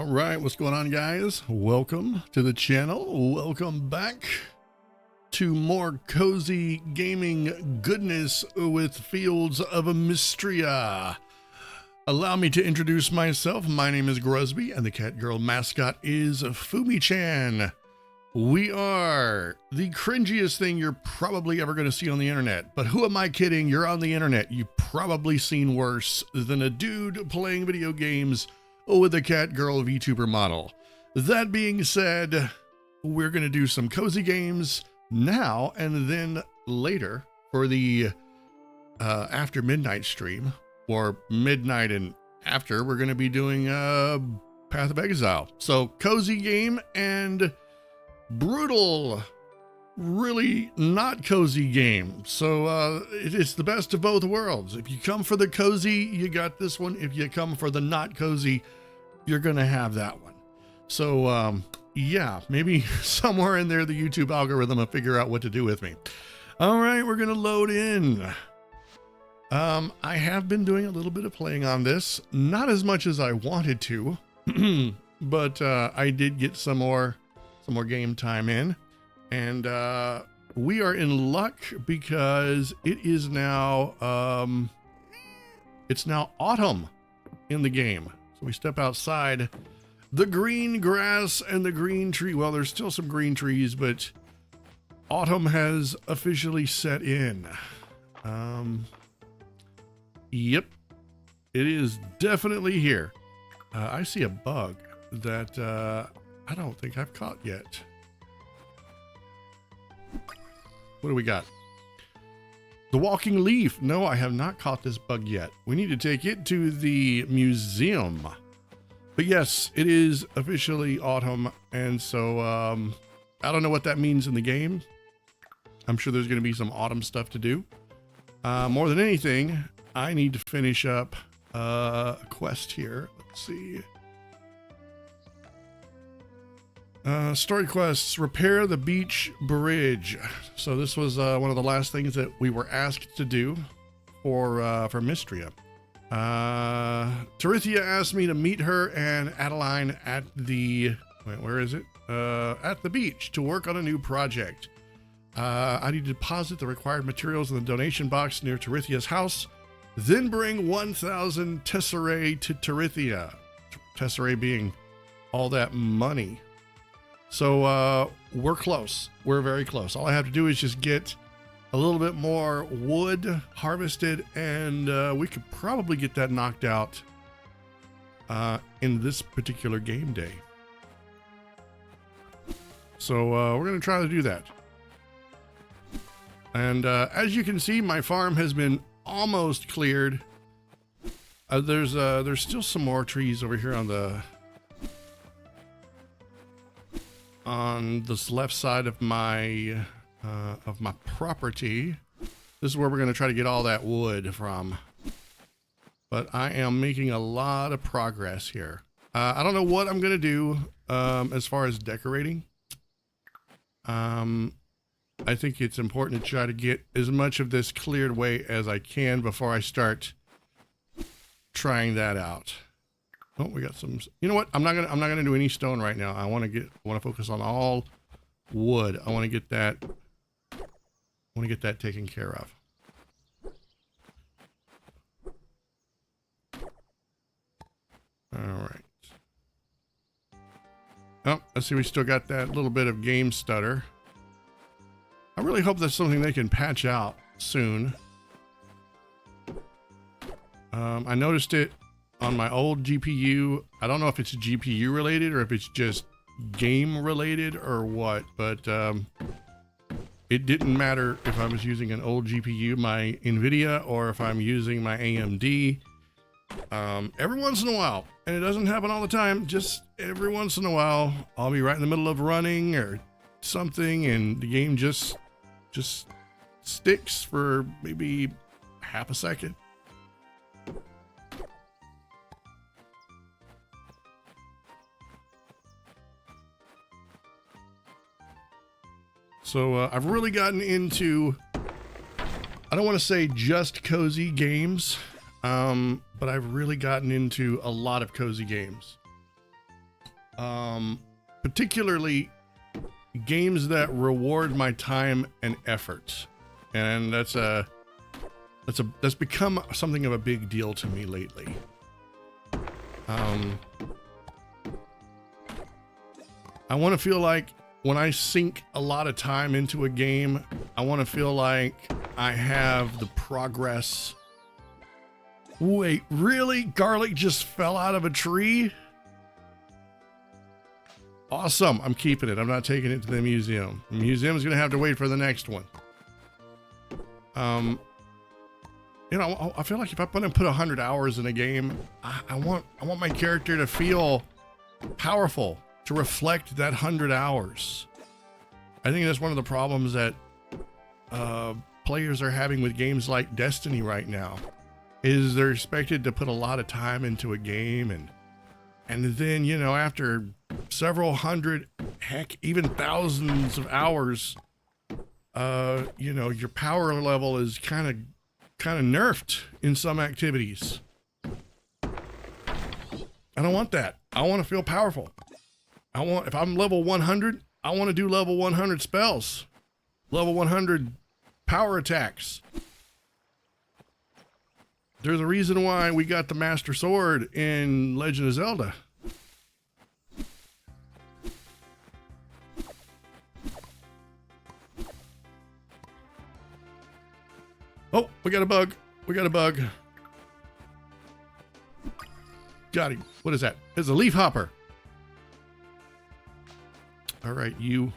All right, what's going on, guys? Welcome to the channel. Welcome back to more cozy gaming goodness with Fields of Mistria. Allow me to introduce myself. My name is Gruzbee, and the Catgirl mascot is Fumi-chan. We are the cringiest thing you're probably ever going to see on the internet. But who am I kidding? You're on the internet. You've probably seen worse than a dude playing video games with a Catgirl Vtuber model. That being said, we're going to do some cozy games now and then later for the after midnight stream, or midnight and after. We're going to be doing Path of Exile. So cozy game and brutal, really not cozy game. So it's the best of both worlds. If you come for the cozy, you got this one. If you come for the not cozy, you're gonna have that one. So yeah, maybe somewhere in there the YouTube algorithm will figure out what to do with me. All right, we're gonna load in. I have been doing a little bit of playing on this, not as much as I wanted to, but I did get some more game time in, and we are in luck because it is now it's now autumn in the game. So we step outside, the green grass and the green tree. Well, there's still some green trees, but autumn has officially set in. Yep, it is definitely here. I see a bug that I don't think I've caught yet. What do we got? The walking leaf. No, I have not caught this bug yet. We need to take it to the museum. But yes, it is officially autumn, and so I don't know what that means in the game. I'm sure there's going to be some autumn stuff to do. More than anything, I need to finish up a quest here. Let's see. Story quests, repair the beach bridge. So this was one of the last things that we were asked to do for Mistria. Tarithia asked me to meet her and Adeline at the, wait, where is it? At the beach to work on a new project. I need to deposit the required materials in the donation box near Tarithia's house, then bring 1,000 tesserae to Tarithia. Tesserae being all that money. So we're close. We're very close. All I have to do is just get a little bit more wood harvested, and we could probably get that knocked out in this particular game day. So we're going to try to do that. And as you can see, my farm has been almost cleared. There's still some more trees over here on this left side of my property. This is where we're going to try to get all that wood from. But I am making a lot of progress here. I don't know what I'm going to do as far as decorating. I think it's important to try to get as much of this cleared away as I can before I start trying that out. Oh, we got some. You know what? I'm not gonna do any stone right now. I want to focus on all wood. I want to get that taken care of. All right. Oh, let's see. We still got that little bit of game stutter. I really hope that's something they can patch out soon. I noticed it on my old GPU. I don't know if it's GPU related or if it's just game related or what, but it didn't matter if I was using an old GPU, my NVIDIA, or if I'm using my AMD. Every once in a while, and it doesn't happen all the time, just every once in a while, I'll be right in the middle of running or something, and the game just sticks for maybe half a second. So I've really gotten into, I don't want to say just cozy games, but I've really gotten into a lot of cozy games. particularly games that reward my time and effort. And that's become something of a big deal to me lately. I want to feel like when I sink a lot of time into a game, I want to feel like I have the progress. Wait, really? Garlic just fell out of a tree? Awesome. I'm keeping it. I'm not taking it to the museum. The museum's going to have to wait for the next one. You know, I feel like if I'm going to put 100 hours in a game, I want my character to feel powerful, to reflect that 100 hours. I think that's one of the problems that players are having with games like Destiny right now, is they're expected to put a lot of time into a game, and then, you know, after several hundred, heck, even thousands of hours, you know, your power level is kind of nerfed in some activities. I don't want that. I want to feel powerful. If I'm level 100, I want to do level 100 spells, level 100 power attacks. There's a reason why we got the Master Sword in Legend of Zelda. Oh, we got a bug. We got a bug. Got him. What is that? It's a leaf hopper. All right, you.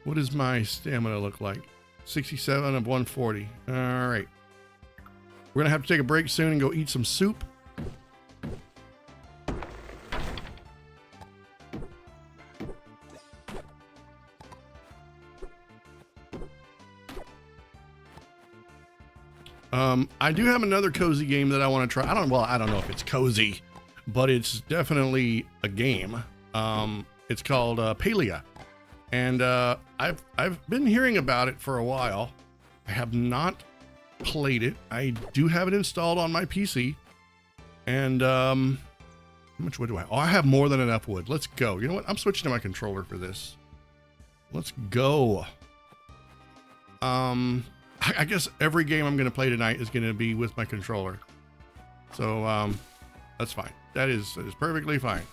What does my stamina look like? 67 of 140. All right. We're going to have to take a break soon and go eat some soup. I do have another cozy game that I want to try. I don't know if it's cozy, but it's definitely a game. It's called Palia, and I've been hearing about it for a while. I have not played it. I do have it installed on my PC, and how much wood do I have? Oh, I have more than enough wood. Let's go. You know what? I'm switching to my controller for this. Let's go. I guess every game I'm going to play tonight is going to be with my controller. So, that's fine. That is perfectly fine.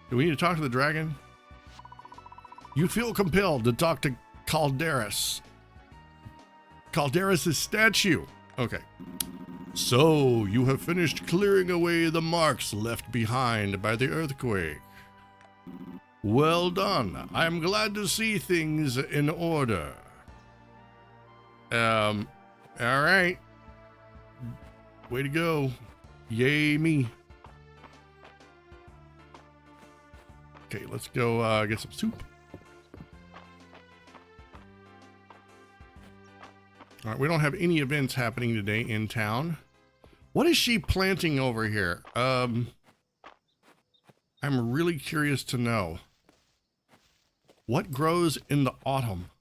Do we need to talk to the dragon? You feel compelled to talk to Calderas. Calderas' statue. Okay. So, you have finished clearing away the marks left behind by the earthquake. Well done. I'm glad to see things in order. All right. Way to go. Yay me. Okay, let's go get some soup. All right, we don't have any events happening today in town. What is she planting over here? I'm really curious to know. What grows in the autumn?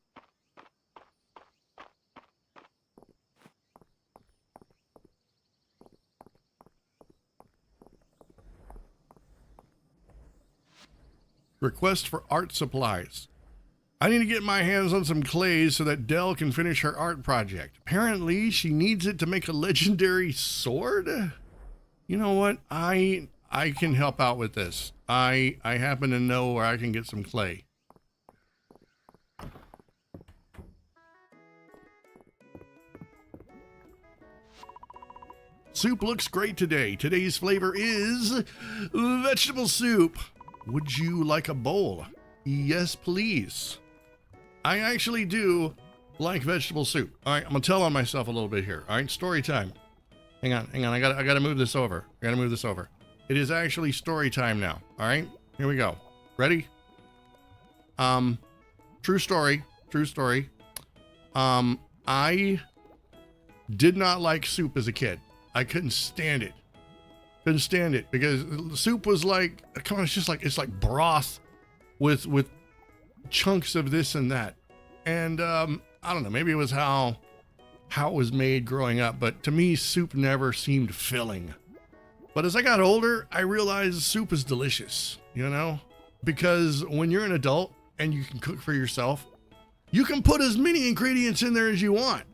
Request for art supplies. I need to get my hands on some clay so that Dell can finish her art project. Apparently, she needs it to make a legendary sword. You know what? I can help out with this. I happen to know where I can get some clay. Soup looks great today. Today's flavor is vegetable soup. Would you like a bowl? Yes, please. I actually do like vegetable soup. All right, I'm gonna tell on myself a little bit here. All right, story time. Hang on. I gotta move this over. It is actually story time now. All right, here we go. Ready? True story. I did not like soup as a kid. I couldn't stand it. Because the soup was like, come on, it's like broth with chunks of this and that. And I don't know, maybe it was how it was made growing up, but to me, soup never seemed filling. But as I got older, I realized soup is delicious, you know? Because when you're an adult and you can cook for yourself, you can put as many ingredients in there as you want.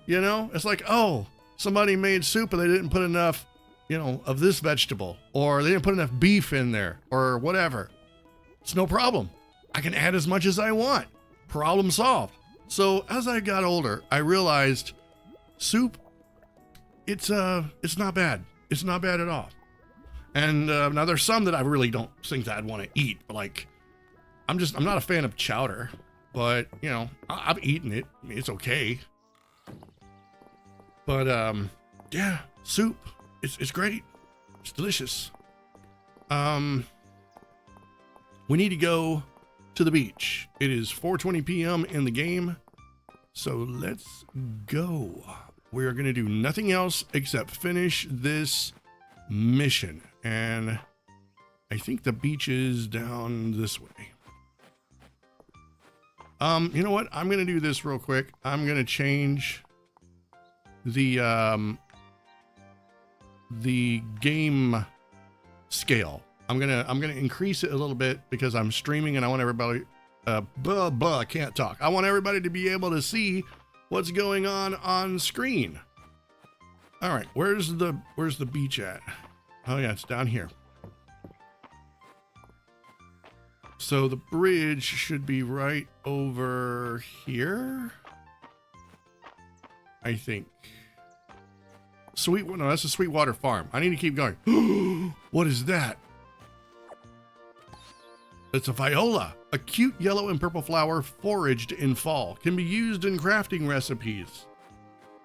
You know, it's like, oh, somebody made soup and they didn't put enough, you know, of this vegetable, or they didn't put enough beef in there, or whatever. It's no problem. I can add as much as I want. Problem solved. So as I got older, I realized soup, it's not bad. It's not bad at all. And now there's some that I really don't think that I'd want to eat. But like, I'm not a fan of chowder, but you know, I've eaten it. I mean, it's okay. But yeah, soup, it's great. It's delicious. We need to go to the beach. It is 4:20 p.m. in the game, so let's go. We are going to do nothing else except finish this mission, and I think the beach is down this way. You know what? I'm going to do this real quick. I'm going to change the game scale. I'm gonna increase it a little bit because I'm streaming and I want everybody I can't talk. I want everybody to be able to see what's going on screen. All right, where's the beach at? Oh yeah, it's down here. So the bridge should be right over here, I think. No, that's a Sweetwater Farm. I need to keep going. What is that? It's a viola, a cute yellow and purple flower foraged in fall. Can be used in crafting recipes.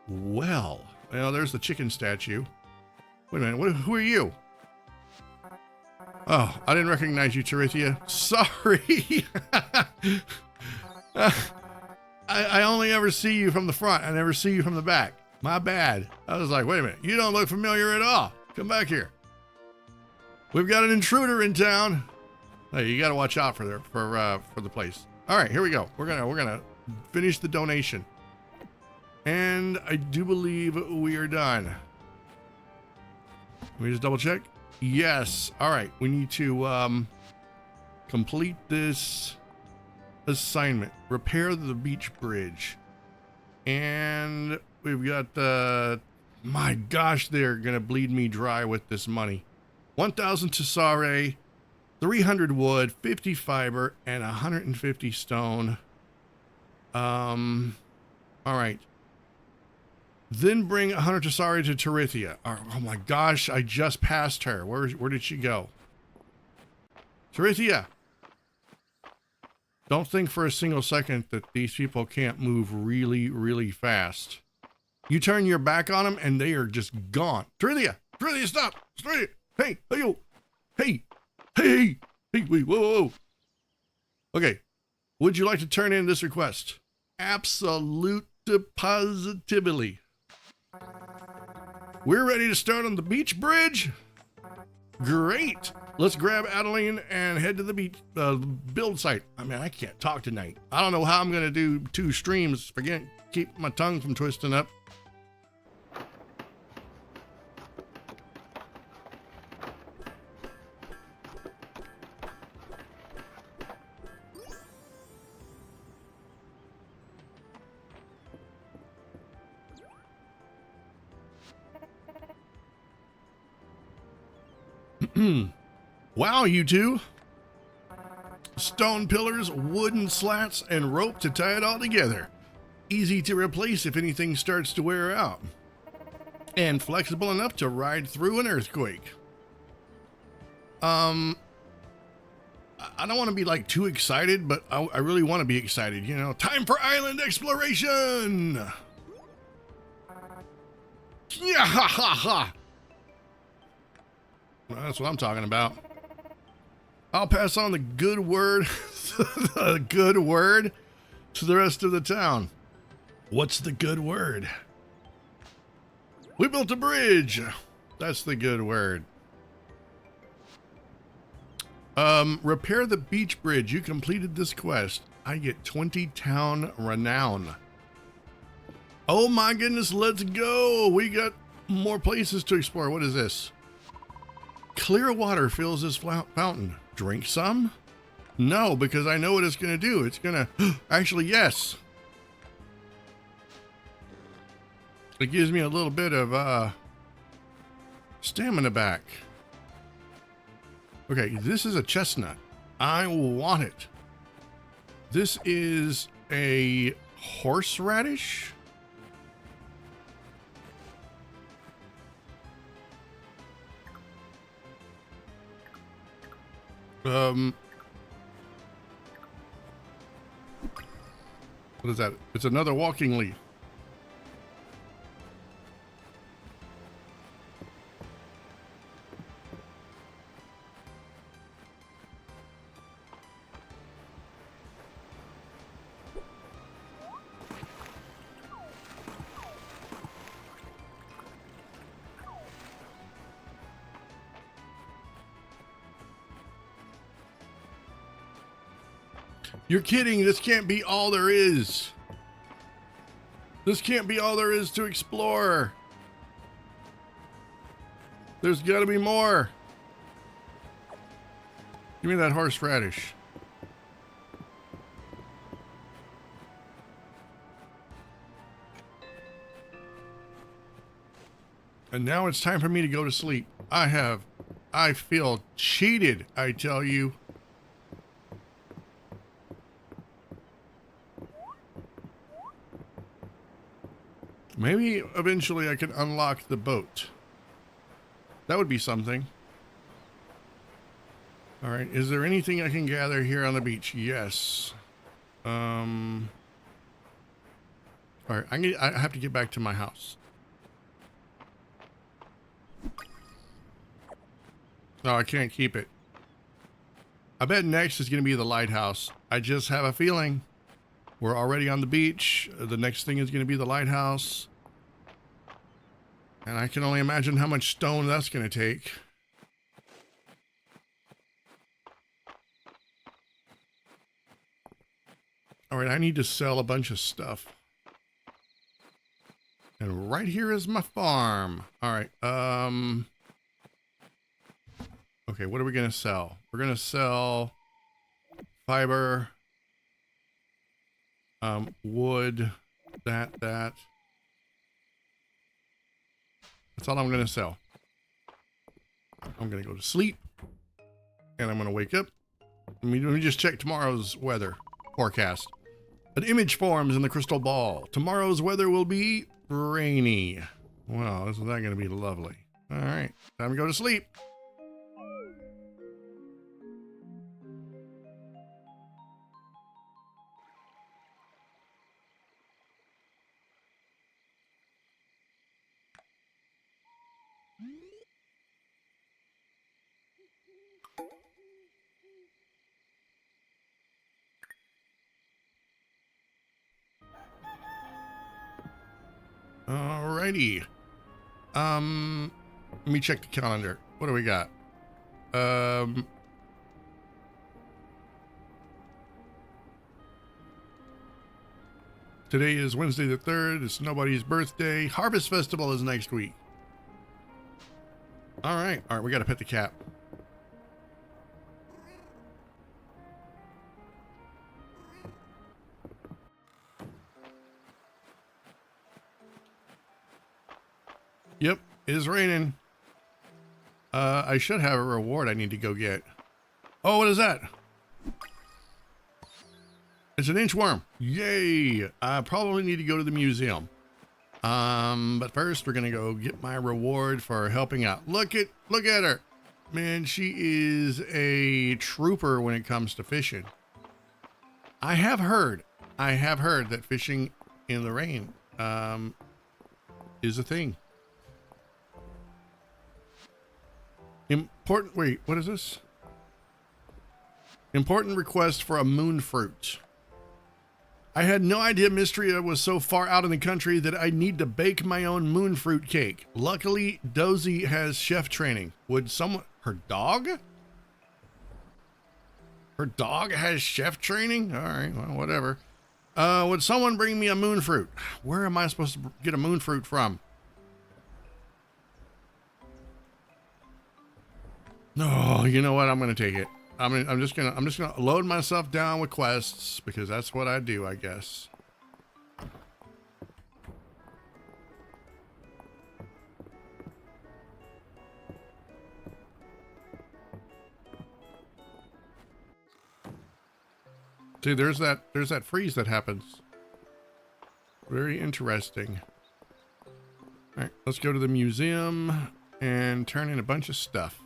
Well, there's the chicken statue. Wait a minute, who are you? Oh, I didn't recognize you, Tarithia. Sorry. I only ever see you from the front. I never see you from the back. My bad. I was like, wait a minute. You don't look familiar at all. Come back here. We've got an intruder in town. Hey, you got to watch out for the place. All right, here we go. We're gonna finish the donation, and I do believe we are done. Let me just double check. Yes. All right. We need to complete this assignment. Repair the beach bridge, and we've got the. My gosh, they're gonna bleed me dry with this money. 1,000 Cozier, 300 wood, 50 fiber, and 150 stone. All right. Then bring 100 Cozier to Tarithia. Oh my gosh, I just passed her. Where did she go? Tarithia! Don't think for a single second that these people can't move really, really fast. You turn your back on them and they are just gone. Tarithia! Tarithia, stop! Tarithia! Hey! Hey! Hey! Hey! Hey! Wait! Whoa! Whoa! Okay. Would you like to turn in this request? Absolute positively. We're ready to start on the beach bridge? Great! Let's grab Adeline and head to the beach build site. I mean, I can't talk tonight. I don't know how I'm gonna do 2 streams. Forget, keep my tongue from twisting up. Wow, you two. Stone pillars, wooden slats, and rope to tie it all together. Easy to replace if anything starts to wear out. And flexible enough to ride through an earthquake. I don't want to be like too excited, but I really want to be excited, you know. Time for island exploration! Yeah, ha ha ha! Well, that's what I'm talking about. I'll pass on the good word, the good word to the rest of the town. What's the good word? We built a bridge. That's the good word. Repair the beach bridge. You completed this quest. I get 20 town renown. Oh my goodness, let's go. We got more places to explore. What is this? Clear water fills this fountain. Drink some? No, because I know what it's going to do. It's going to... Actually, yes. It gives me a little bit of stamina back. Okay, this is a chestnut. I want it. This is a horseradish. What is that? It's another walking leaf. You're kidding. This can't be all there is. This can't be all there is to explore. There's got to be more. Give me that horseradish. And now it's time for me to go to sleep. I feel cheated, I tell you. Maybe eventually I can unlock the boat. That would be something. All right, is there anything I can gather here on the beach? Yes. All right, I have to get back to my house. No, I can't keep it. I bet next is going to be the lighthouse. I just have a feeling. We're already on the beach. The next thing is going to be the lighthouse. And I can only imagine how much stone that's going to take. All right, I need to sell a bunch of stuff. And right here is my farm. All right, okay, what are we going to sell? We're going to sell fiber, wood, that. That's all I'm going to sell. I'm going to go to sleep. And I'm going to wake up. Let me just check tomorrow's weather forecast. An image forms in the crystal ball. Tomorrow's weather will be rainy. Wow, isn't that going to be lovely? All right, time to go to sleep. Alrighty. Let me check the calendar. What do we got? Today is Wednesday the 3rd. It's nobody's birthday. Harvest Festival is next week. All right, we got to pet the cat. Yep, it is raining. I should have a reward I need to go get. Oh, what is that? It's an inchworm. Yay! I probably need to go to the museum. But first we're gonna go get my reward for helping out. Look at her. Man, she is a trooper when it comes to fishing. I have heard that fishing in the rain is a thing. Wait, what is this? Important request for a moon fruit. I had no idea Mistria was so far out in the country that I need to bake my own moon fruit cake. Luckily, Dozy has chef training. Would someone... Her dog? Her dog has chef training? All right, well, whatever. Would someone bring me a moon fruit? Where am I supposed to get a moon fruit from? Oh, you know what? I'm gonna take it. I'm just gonna load myself down with quests because that's what I do, I guess. See, there's that freeze that happens. Very interesting. All right, let's go to the museum and turn in a bunch of stuff.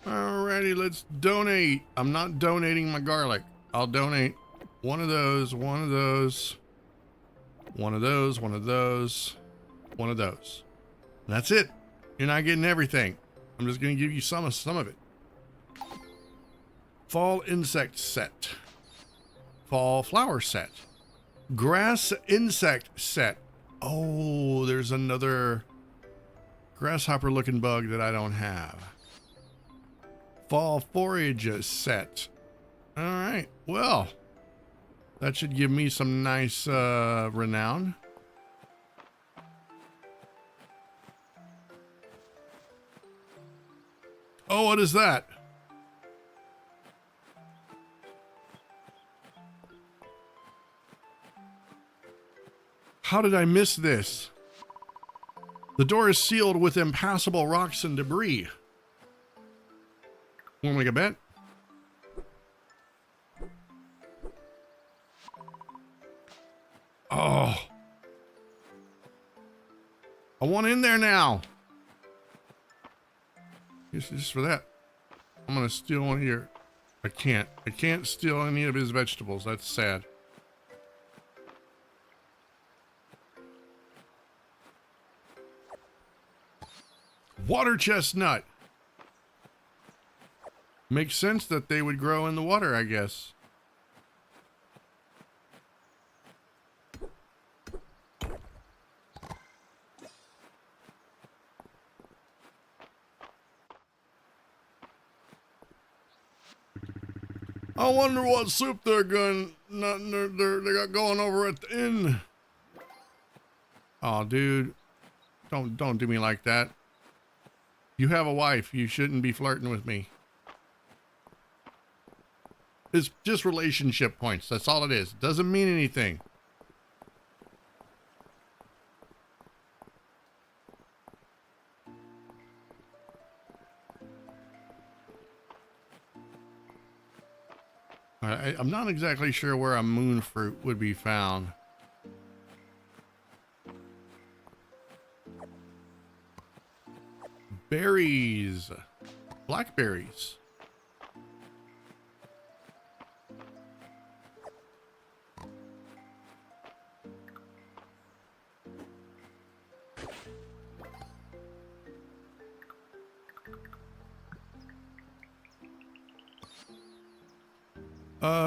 Alrighty, let's donate. I'm not donating my garlic. I'll donate one of those, one of those, one of those, one of those, one of those. And that's it. You're not getting everything. I'm just going to give you some of it. Fall insect set. Fall flower set. Grass insect set. Oh, there's another grasshopper looking bug that I don't have. Fall forage set. All right. Well, that should give me some nice renown. Oh, what is that? How did I miss this? The door is sealed with impassable rocks and debris. Want to make a bet? Oh. I want in there now. Just for that. I'm going to steal one of your... I can't steal any of his vegetables. That's sad. Water chestnut. Makes sense that they would grow in the water, I guess. I wonder what soup they're they got going over at the inn. Oh, dude, don't do me like that. You have a wife. You shouldn't be flirting with me. It's just relationship points. That's all it is. It doesn't mean anything. I'm not exactly sure where a moon fruit would be found. Berries. Blackberries.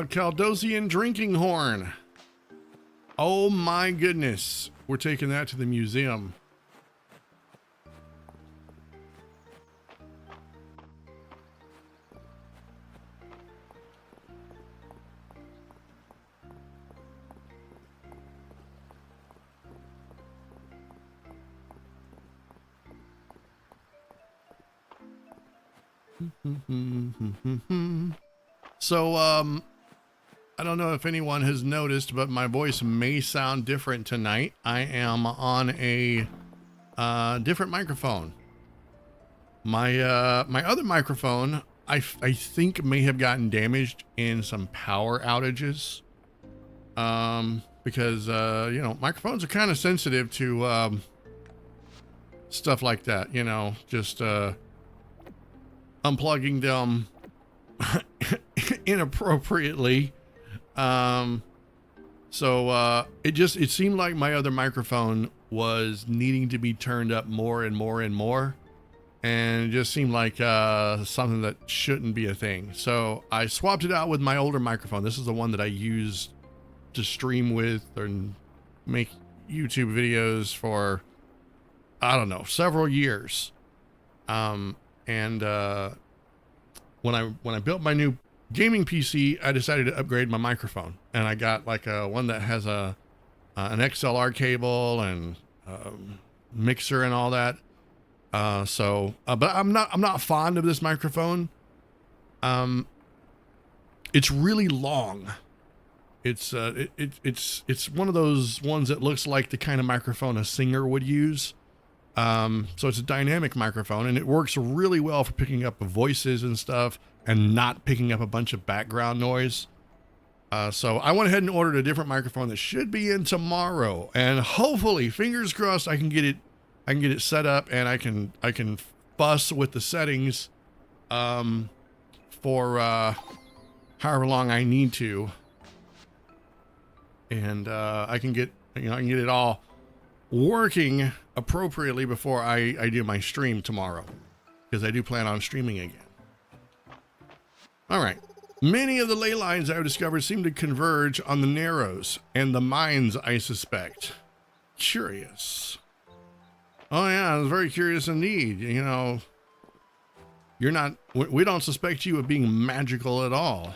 Caldosian drinking horn. Oh my goodness. We're taking that to the museum. So, I don't know if anyone has noticed, but my voice may sound different tonight. I am on a different microphone. My other microphone, I think may have gotten damaged in some power outages. Because you know, microphones are kind of sensitive to stuff like that, you know, just unplugging them inappropriately. It seemed like my other microphone was needing to be turned up more and more and more, and it just seemed like something that shouldn't be a thing. So I swapped it out with my older microphone. This is the one that I used to stream with and make YouTube videos for, I don't know, several years. when I built my new gaming PC, I decided to upgrade my microphone, and I got like a one that has an XLR cable and mixer and all that. But I'm not fond of this microphone. It's really long. It's one of those ones that looks like the kind of microphone a singer would use. So it's a dynamic microphone, and it works really well for picking up voices and stuff and not picking up a bunch of background noise. So I went ahead and ordered a different microphone that should be in tomorrow, and hopefully, fingers crossed, I can get it set up, and I can fuss with the settings for however long I need to, and I can get it all working appropriately before I do my stream tomorrow, because I do plan on streaming again. All right. Many of the ley lines I've discovered seem to converge on the narrows and the mines, I suspect. Curious. Oh yeah, I was very curious indeed. You know, we don't suspect you of being magical at all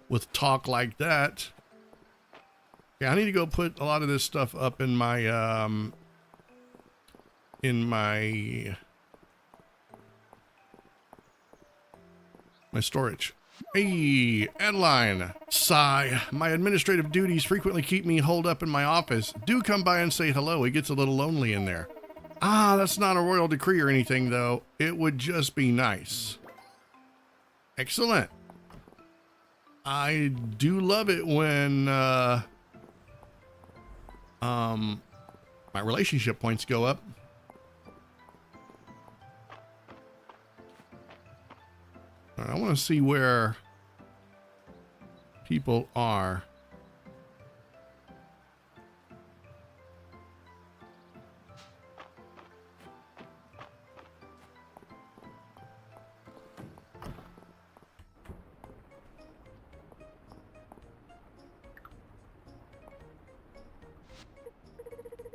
with talk like that. Yeah, I need to go put a lot of this stuff up in my my storage. Hey, Adeline. Sigh. My administrative duties frequently keep me holed up in my office. Do come by and say hello. It gets a little lonely in there. Ah, that's not a royal decree or anything, though. It would just be nice. Excellent. I do love it when my relationship points go up. I want to see where people are.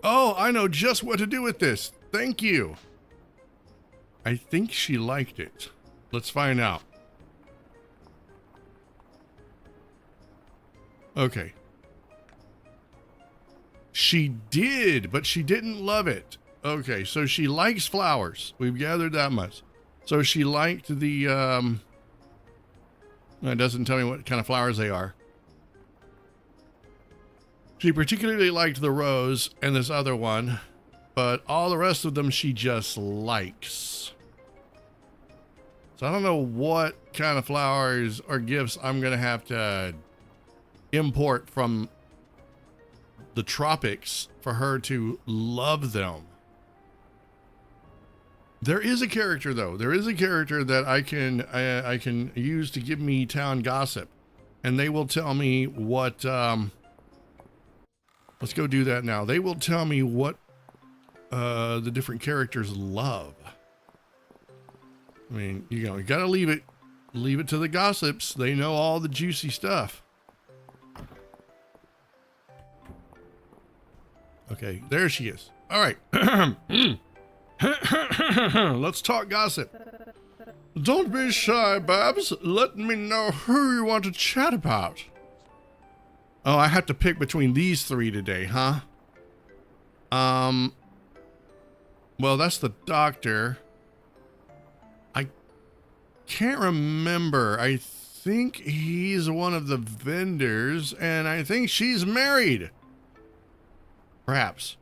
Oh, I know just what to do with this. Thank you. I think she liked it. Let's find out. Okay. She did, but she didn't love it. Okay, so she likes flowers. We've gathered that much. So she liked the, it doesn't tell me what kind of flowers they are. She particularly liked the rose and this other one, but all the rest of them she just likes. So I don't know what kind of flowers or gifts I'm going to have to import from the tropics for her to love them. There is a character, though. There is a character that I can use to give me town gossip, and they will tell me what. Let's go do that now. They will tell me what the different characters love. I mean, you gotta leave it to the gossips. They know all the juicy stuff. Okay, there she is. All right. Let's talk gossip. Don't be shy, Babs. Let me know who you want to chat about. Oh, I have to pick between these three today, huh? Well, that's the doctor. I can't remember. I think he's one of the vendors, and I think she's married. Perhaps.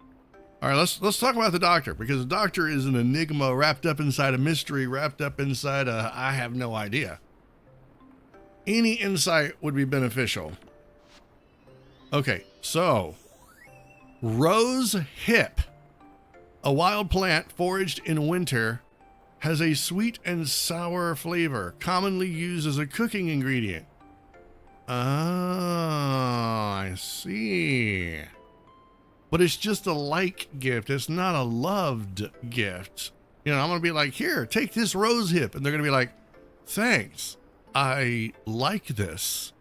All right, let's talk about the doctor, because the doctor is an enigma wrapped up inside a mystery, wrapped up inside a I have no idea. Any insight would be beneficial. Okay, so rose hip, a wild plant foraged in winter, has a sweet and sour flavor, commonly used as a cooking ingredient. Oh, I see. But it's just a like gift. It's not a loved gift. You know, I'm going to be like, here, take this rose hip. And they're going to be like, thanks. I like this.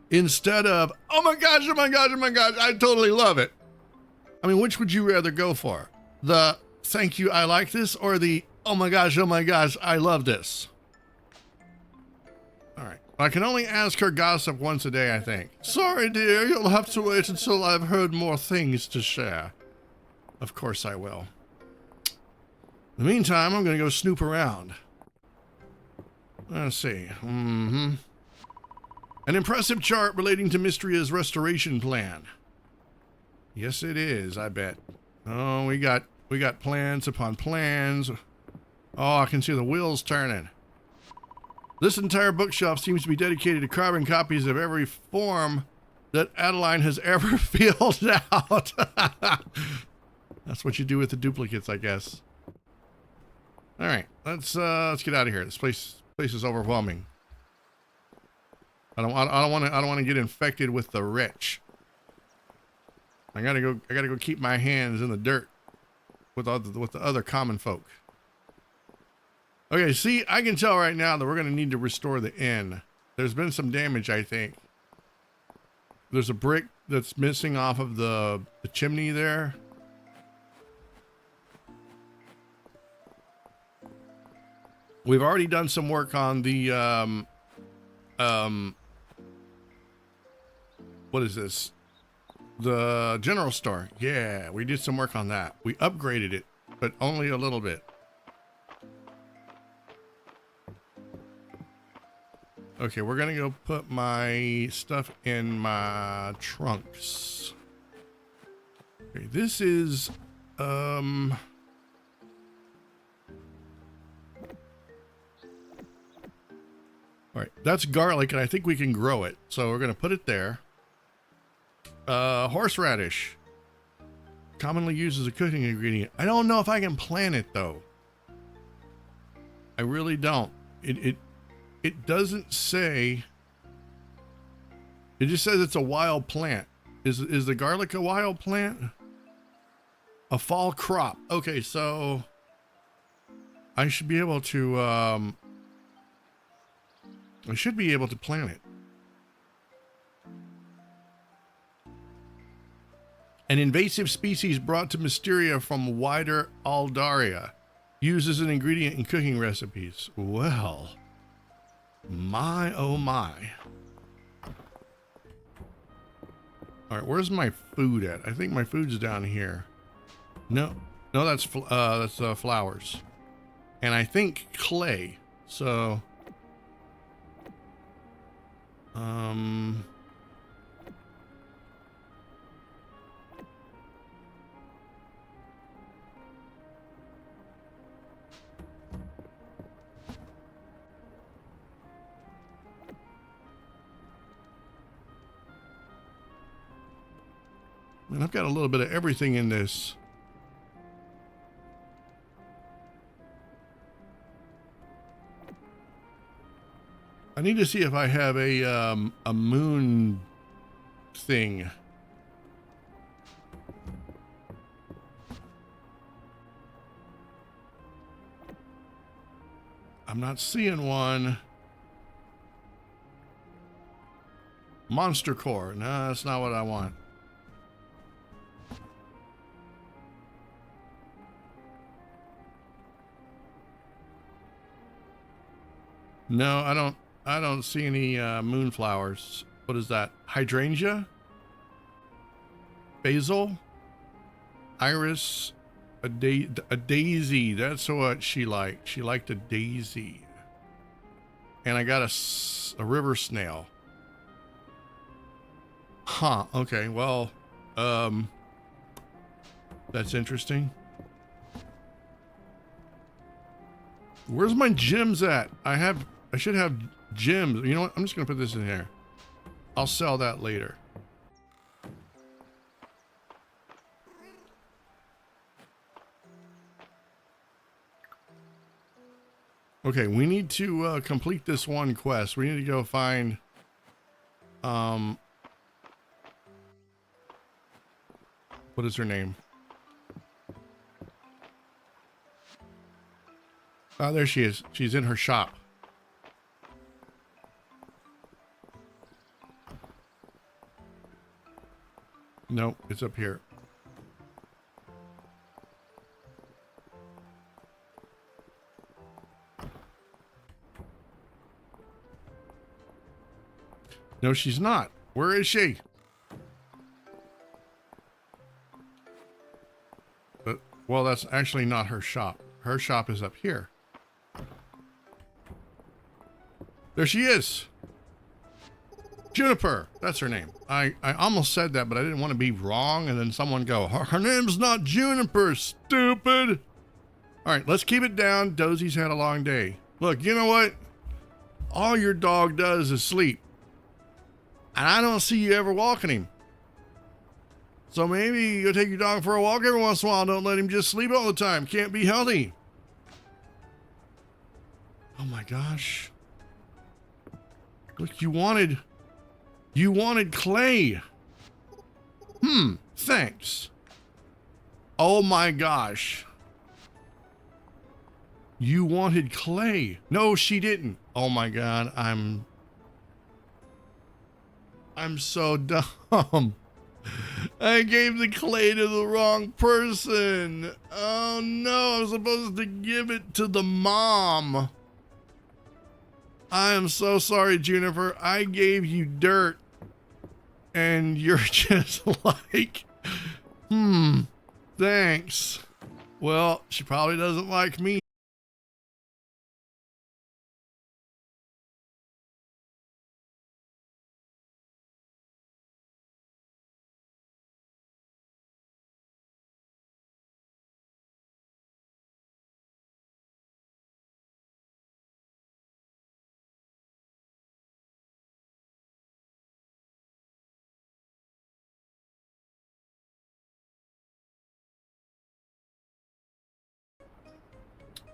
Instead of, oh my gosh, oh my gosh, oh my gosh, I totally love it. I mean, which would you rather go for? The thank you, I like this, or the, oh my gosh, I love this? All right. I can only ask her gossip once a day, I think. Sorry, dear. You'll have to wait until I've heard more things to share. Of course I will. In the meantime, I'm going to go snoop around. Let's see. An impressive chart relating to Mistria's restoration plan. Yes, it is, I bet. Oh, we got plans upon plans. Oh, I can see the wheels turning. This entire bookshelf seems to be dedicated to carbon copies of every form that Adeline has ever filled out. That's what you do with the duplicates, I guess. All right, let's get out of here. This place is overwhelming. I don't want to get infected with the wretch. I gotta go keep my hands in the dirt with the other common folk. Okay, see, I can tell right now that we're gonna need to restore the inn. There's been some damage, I think. There's a brick that's missing off of the chimney there. We've already done some work on the what is this? The general store. Yeah, we did some work on that. We upgraded it, but only a little bit. Okay, we're gonna go put my stuff in my trunks. Okay, this is all right, that's garlic, and I think we can grow it. So we're gonna put it there. Horseradish, commonly used as a cooking ingredient. I don't know if I can plant it though. I really don't. It doesn't say. It just says it's a wild plant. Is the garlic a wild plant? A fall crop. Okay, so I should be able to plant it. An invasive species brought to Mysteria from wider Aldaria. Used as an ingredient in cooking recipes. Well, my oh my. All right, where's my food at? I think my food's down here. No, that's flowers. And I think clay. So, and I've got a little bit of everything in this. I need to see if I have a moon thing. I'm not seeing one. Monster core. No, that's not what I want. No, I don't see any moonflowers. What is that? Hydrangea? Basil? Iris? A daisy. That's what she liked. She liked a daisy. And I got a river snail. Huh. Okay. Well, that's interesting. Where's my gems at? I should have gems. You know what? I'm just gonna put this in here. I'll sell that later. Okay, we need to complete this one quest. We need to go find what is her name? Oh, there she is. She's in her shop. Nope, it's up here. No, she's not. Where is she? Well, that's actually not her shop. Her shop is up here. There she is. Juniper. That's her name. I almost said that, but I didn't want to be wrong. And then someone go, her name's not Juniper, stupid. All right, let's keep it down. Dozie's had a long day. Look, you know what? All your dog does is sleep. And I don't see you ever walking him. So maybe you'll take your dog for a walk every once in a while. Don't let him just sleep all the time. Can't be healthy. Oh my gosh. Look, you wanted clay. Thanks. Oh my gosh. You wanted clay. No, she didn't. Oh my God, I'm so dumb. I gave the clay to the wrong person. Oh no, I was supposed to give it to the mom. I am so sorry, Juniper. I gave you dirt. And you're just like, thanks. Well, she probably doesn't like me.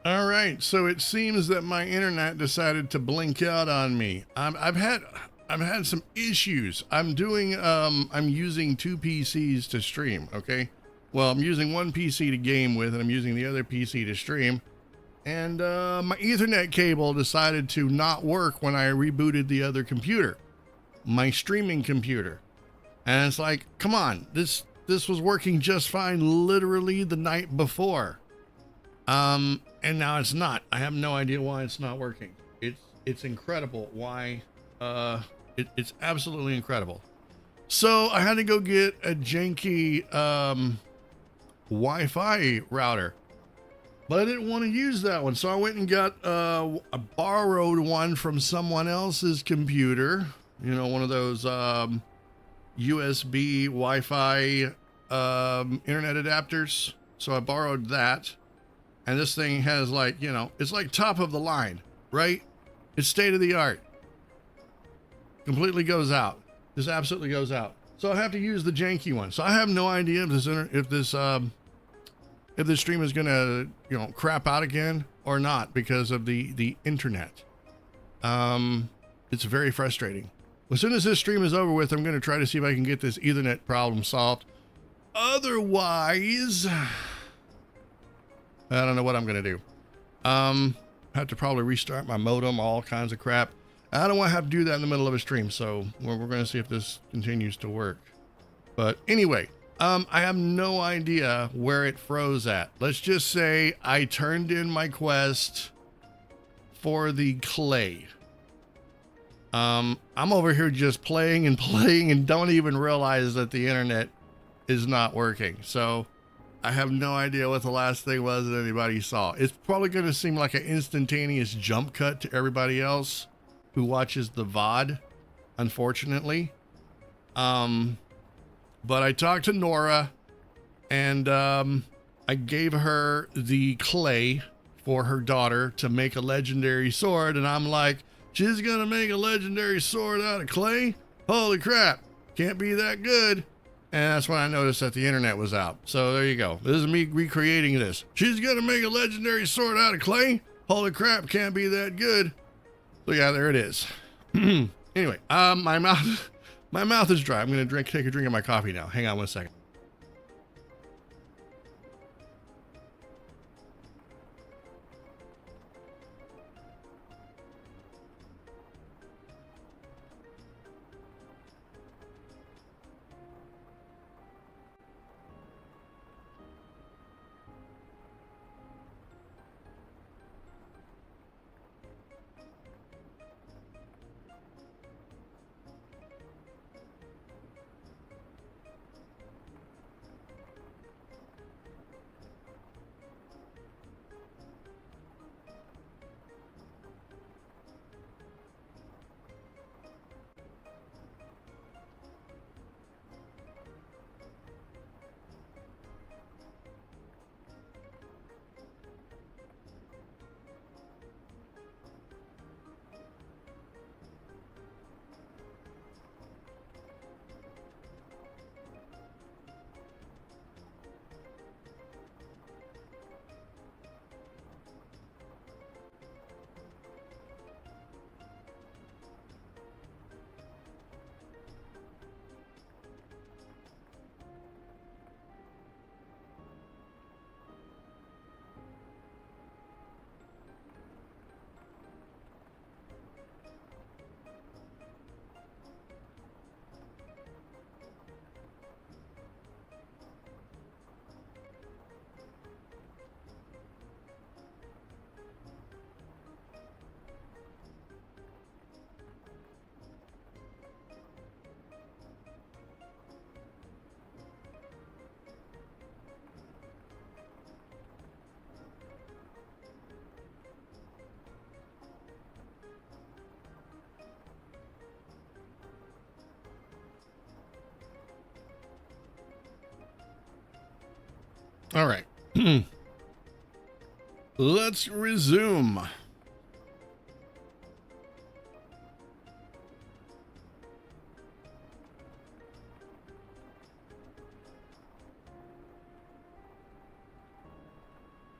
All right, so it seems that my internet decided to blink out on me. I've had some issues. I'm using two PCs to stream. Okay, well, I'm using one PC to game with, and I'm using the other PC to stream. And my Ethernet cable decided to not work when I rebooted the other computer, my streaming computer. And it's like, come on, this was working just fine literally the night before. And now it's not. I have no idea why it's not working. It's incredible why, it's absolutely incredible. So I had to go get a janky, Wi-Fi router, but I didn't want to use that one. So I went and got, a borrowed one from someone else's computer, you know, one of those, USB Wi-Fi, internet adapters. So I borrowed that. And this thing has, like, you know, it's like top of the line, right? It's state of the art. Completely goes out. This absolutely goes out. So I have to use the janky one. So I have no idea if this stream is gonna, you know, crap out again or not because of the internet. It's very frustrating. As soon as this stream is over with, I'm gonna try to see if I can get this Ethernet problem solved. Otherwise, I don't know what I'm gonna do. Have to probably restart my modem, all kinds of crap. I don't want to have to do that in the middle of a stream, so we're gonna see if this continues to work. But anyway, I have no idea where it froze at. Let's just say I turned in my quest for the clay. I'm over here just playing and don't even realize that the internet is not working. So I have no idea what the last thing was that anybody saw. It's probably going to seem like an instantaneous jump cut to everybody else who watches the VOD, unfortunately. But I talked to Nora, and I gave her the clay for her daughter to make a legendary sword, and I'm like, she's going to make a legendary sword out of clay? Holy crap, can't be that good. And that's when I noticed that the internet was out. So there you go. This is me recreating this. She's gonna make a legendary sword out of clay? Holy crap, can't be that good. So yeah, there it is. Anyway, my mouth is dry. I'm gonna take a drink of my coffee now. Hang on one second. All right. Let's resume.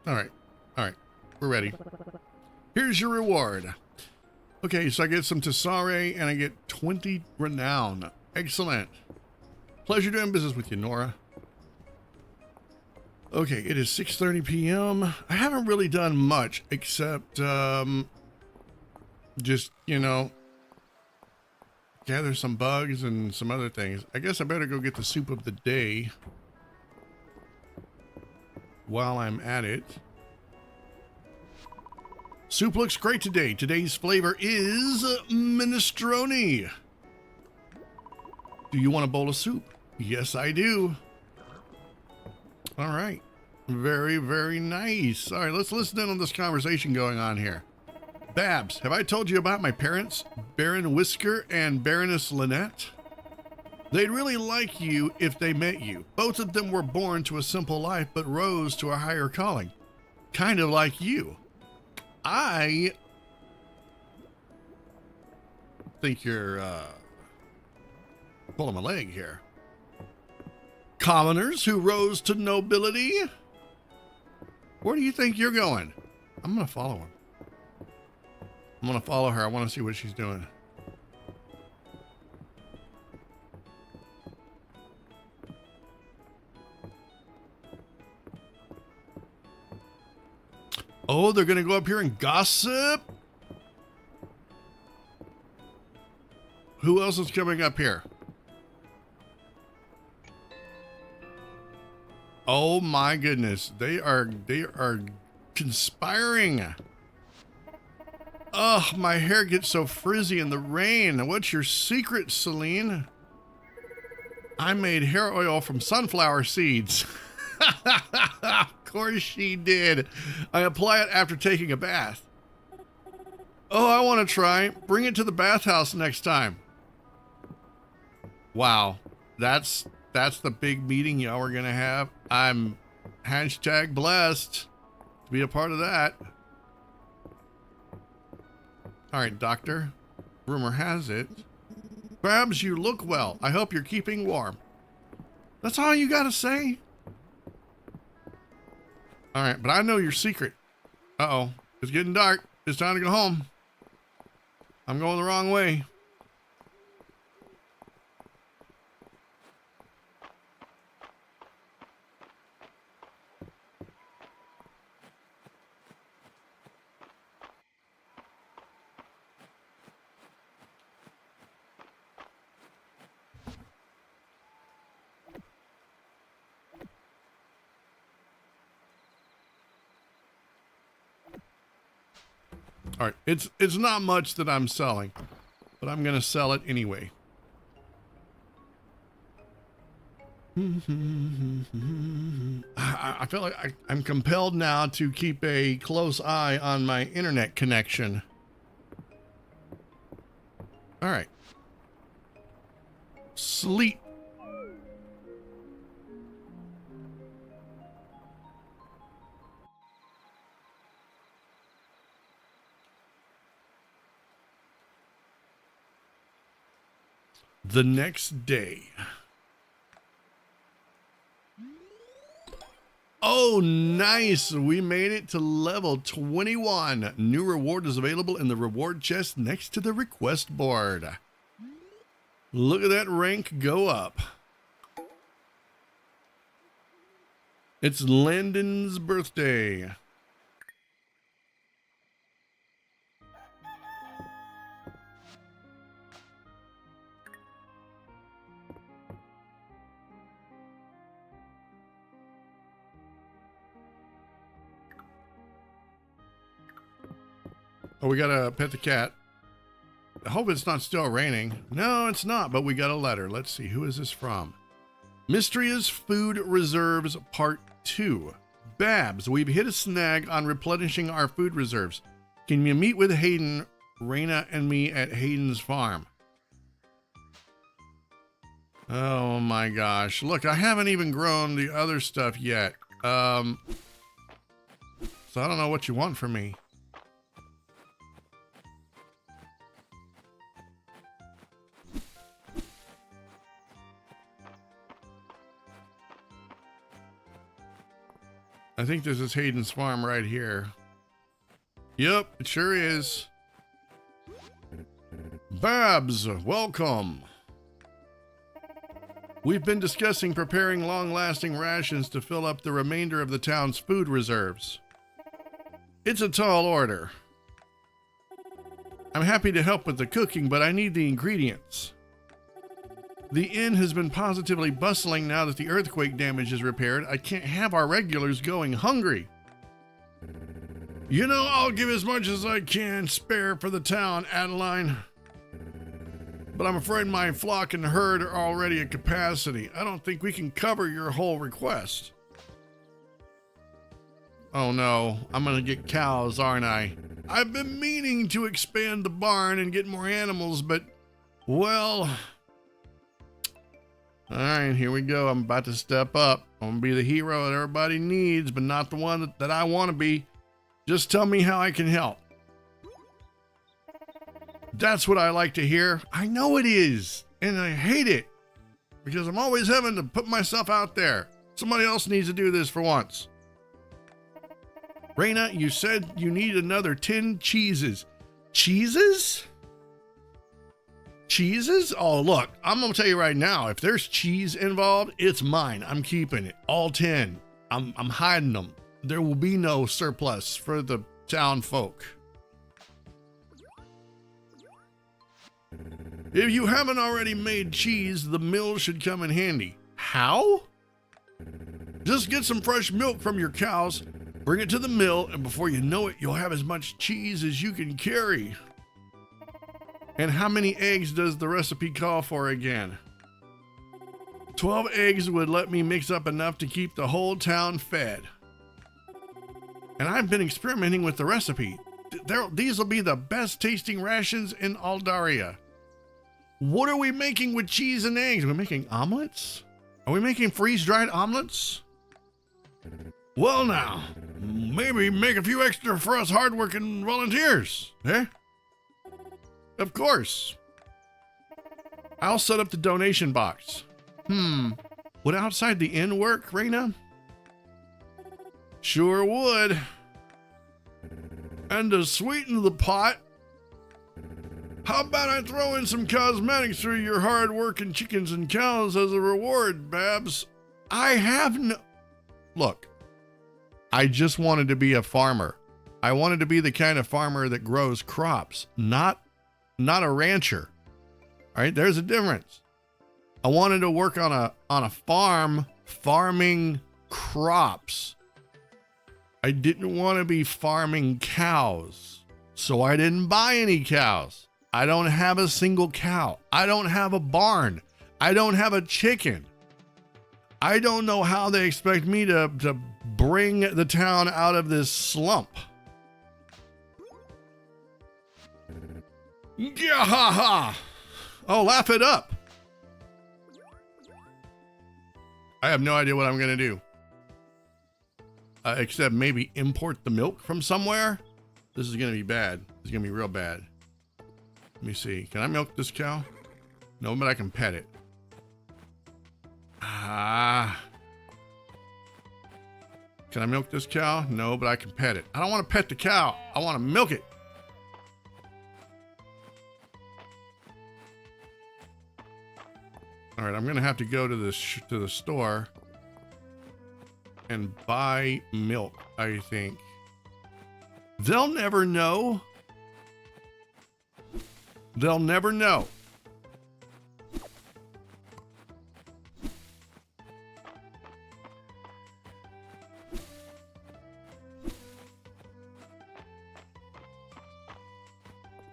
All right. All right. We're ready. Here's your reward. Okay, so I get some Tesare and I get 20 renown. Excellent. Pleasure doing business with you, Nora. Okay, it is 6:30 p.m. I haven't really done much except just, you know, gather some bugs and some other things. I guess I better go get the soup of the day while I'm at it. Soup looks great today. Today's flavor is minestrone. Do you want a bowl of soup? Yes, I do. All right. Very, very nice. All right, let's listen in on this conversation going on here. Babs, have I told you about my parents, Baron Whisker and Baroness Lynette? They'd really like you if they met you. Both of them were born to a simple life, but rose to a higher calling. Kind of like you. I think you're pulling my leg here. Commoners who rose to nobility? Where do you think you're going? I'm going to follow him. I'm going to follow her. I want to see what she's doing. Oh, they're going to go up here and gossip? Who else is coming up here? Oh my goodness. They are conspiring. Oh, my hair gets so frizzy in the rain. What's your secret, Celine? I made hair oil from sunflower seeds. Of course she did. I apply it after taking a bath. Oh, I want to try. Bring it to the bathhouse next time. Wow. That's the big meeting y'all are going to have. I'm #blessed to be a part of that. All right, doctor. Rumor has it. Babs, you look well. I hope you're keeping warm. That's all you got to say? All right, but I know your secret. Uh-oh. It's getting dark. It's time to go home. I'm going the wrong way. All right, it's not much that I'm selling, but I'm going to sell it anyway. I feel like I'm compelled now to keep a close eye on my internet connection. All right. Sleep. The next day. Oh, nice. We made it to level 21. New reward is available in the reward chest next to the request board. Look at that rank go up. It's Landon's birthday. Oh, we gotta pet the cat. I hope it's not still raining. No, it's not, but we got a letter. Let's see, who is this from? Mistria's Food Reserves Part 2. Babs, we've hit a snag on replenishing our food reserves. Can you meet with Hayden, Raina, and me at Hayden's farm? Oh my gosh. Look, I haven't even grown the other stuff yet. So I don't know what you want from me. I think this is Hayden's farm right here. Yep, it sure is. Babs, welcome. We've been discussing preparing long-lasting rations to fill up the remainder of the town's food reserves. It's a tall order. I'm happy to help with the cooking, but I need the ingredients. The inn has been positively bustling now that the earthquake damage is repaired. I can't have our regulars going hungry. You know, I'll give as much as I can spare for the town, Adeline. But I'm afraid my flock and herd are already at capacity. I don't think we can cover your whole request. Oh no, I'm gonna get cows, aren't I? I've been meaning to expand the barn and get more animals, but, well... Alright, here we go. I'm about to step up. I'm gonna be the hero that everybody needs, but not the one that I want to be. Just tell me how I can help. That's what I like to hear. I know it is, and I hate it, because I'm always having to put myself out there. Somebody else needs to do this for once. Raina, you said you need another 10 cheeses. Cheeses? Cheeses? Oh, look, I'm going to tell you right now, if there's cheese involved, it's mine. I'm keeping it. All 10. I'm hiding them. There will be no surplus for the town folk. If you haven't already made cheese, the mill should come in handy. How? Just get some fresh milk from your cows, bring it to the mill, and before you know it, you'll have as much cheese as you can carry. And how many eggs does the recipe call for again? 12 eggs would let me mix up enough to keep the whole town fed. And I've been experimenting with the recipe. These will be the best tasting rations in Aldaria. What are we making with cheese and eggs? Are we making omelets? Are we making freeze-dried omelets? Well now, maybe make a few extra for us hard-working volunteers, eh? Of course. I'll set up the donation box. Would outside the inn work, Raina? Sure would. And to sweeten the pot, how about I throw in some cosmetics through your hard-working chickens and cows as a reward, Babs? I have no... Look, I just wanted to be a farmer. I wanted to be the kind of farmer that grows crops, not a rancher. All right, there's a difference. I wanted to work on a farm, farming crops. I didn't want to be farming cows, so I didn't buy any cows. I don't have a single cow. I don't have a barn. I don't have a chicken. I don't know how they expect me to bring the town out of this slump. Yeah, ha ha. Oh, laugh it up. I have no idea what I'm going to do. Except maybe import the milk from somewhere. This is going to be bad. This is going to be real bad. Let me see. Can I milk this cow? No, but I can pet it. Can I milk this cow? No, but I can pet it. I don't want to pet the cow. I want to milk it. All right, I'm going to have to go to the store and buy milk, I think. They'll never know. They'll never know.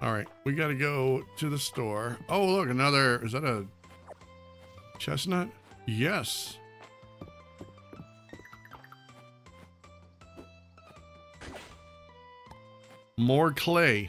All right, we got to go to the store. Oh, look, another, is that a chestnut? Yes. More clay.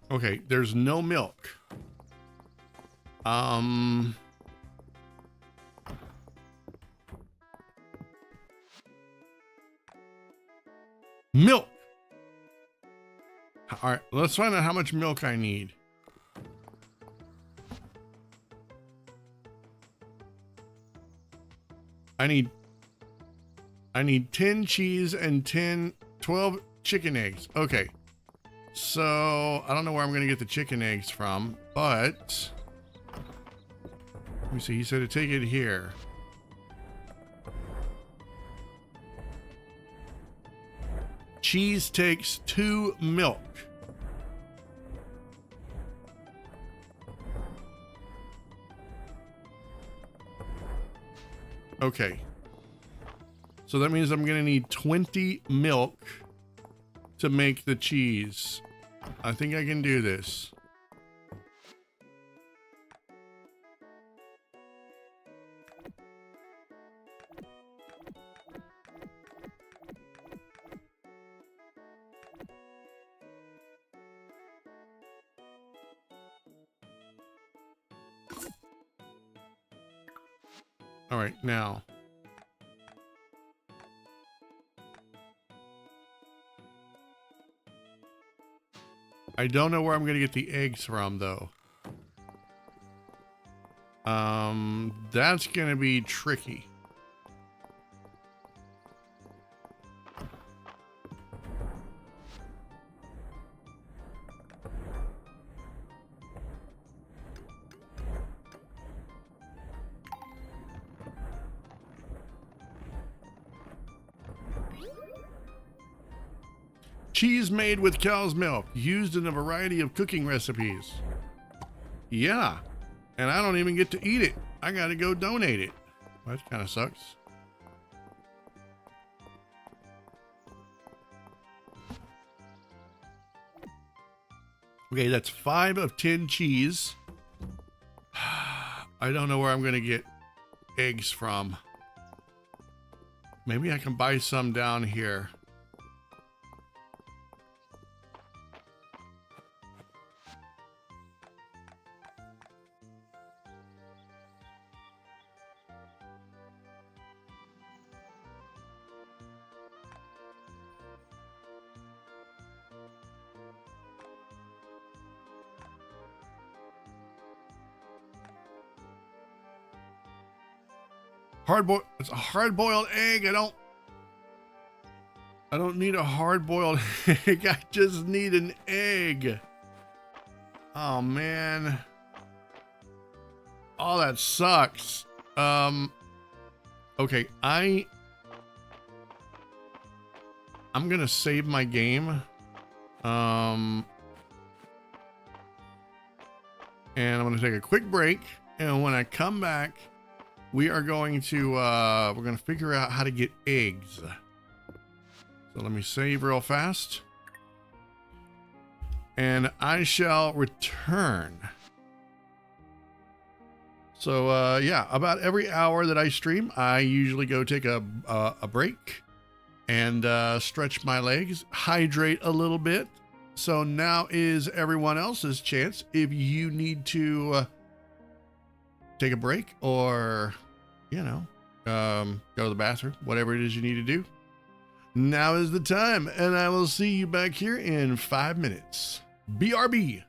Okay, there's no milk. Milk. All right, let's find out how much milk I need. I need 10 cheese and 12 chicken eggs. Okay. So, I don't know where I'm going to get the chicken eggs from, but let me see. He said to take it here. Cheese takes 2 milk. Okay. So that means I'm going to need 20 milk to make the cheese. I think I can do this. All right, now. I don't know where I'm going to get the eggs from, though. That's going to be tricky. Cheese made with cow's milk, used in a variety of cooking recipes. Yeah, and I don't even get to eat it. I gotta go donate it. Well, that kind of sucks. Okay, that's 5 of 10 cheese. I don't know where I'm gonna get eggs from. Maybe I can buy some down here. It's a hard-boiled egg. I don't need a hard-boiled egg. I just need an egg. Oh man. Oh, that sucks. Okay, I'm gonna save my game. And I'm gonna take a quick break. And when I come back, we are going to we're gonna figure out how to get eggs. So let me save real fast. And I shall return. So yeah, about every hour that I stream, I usually go take a break and stretch my legs, hydrate a little bit. So now is everyone else's chance. If you need to take a break or, you know, go to the bathroom, whatever it is you need to do, now is the time. And I will see you back here in 5 minutes. BRB.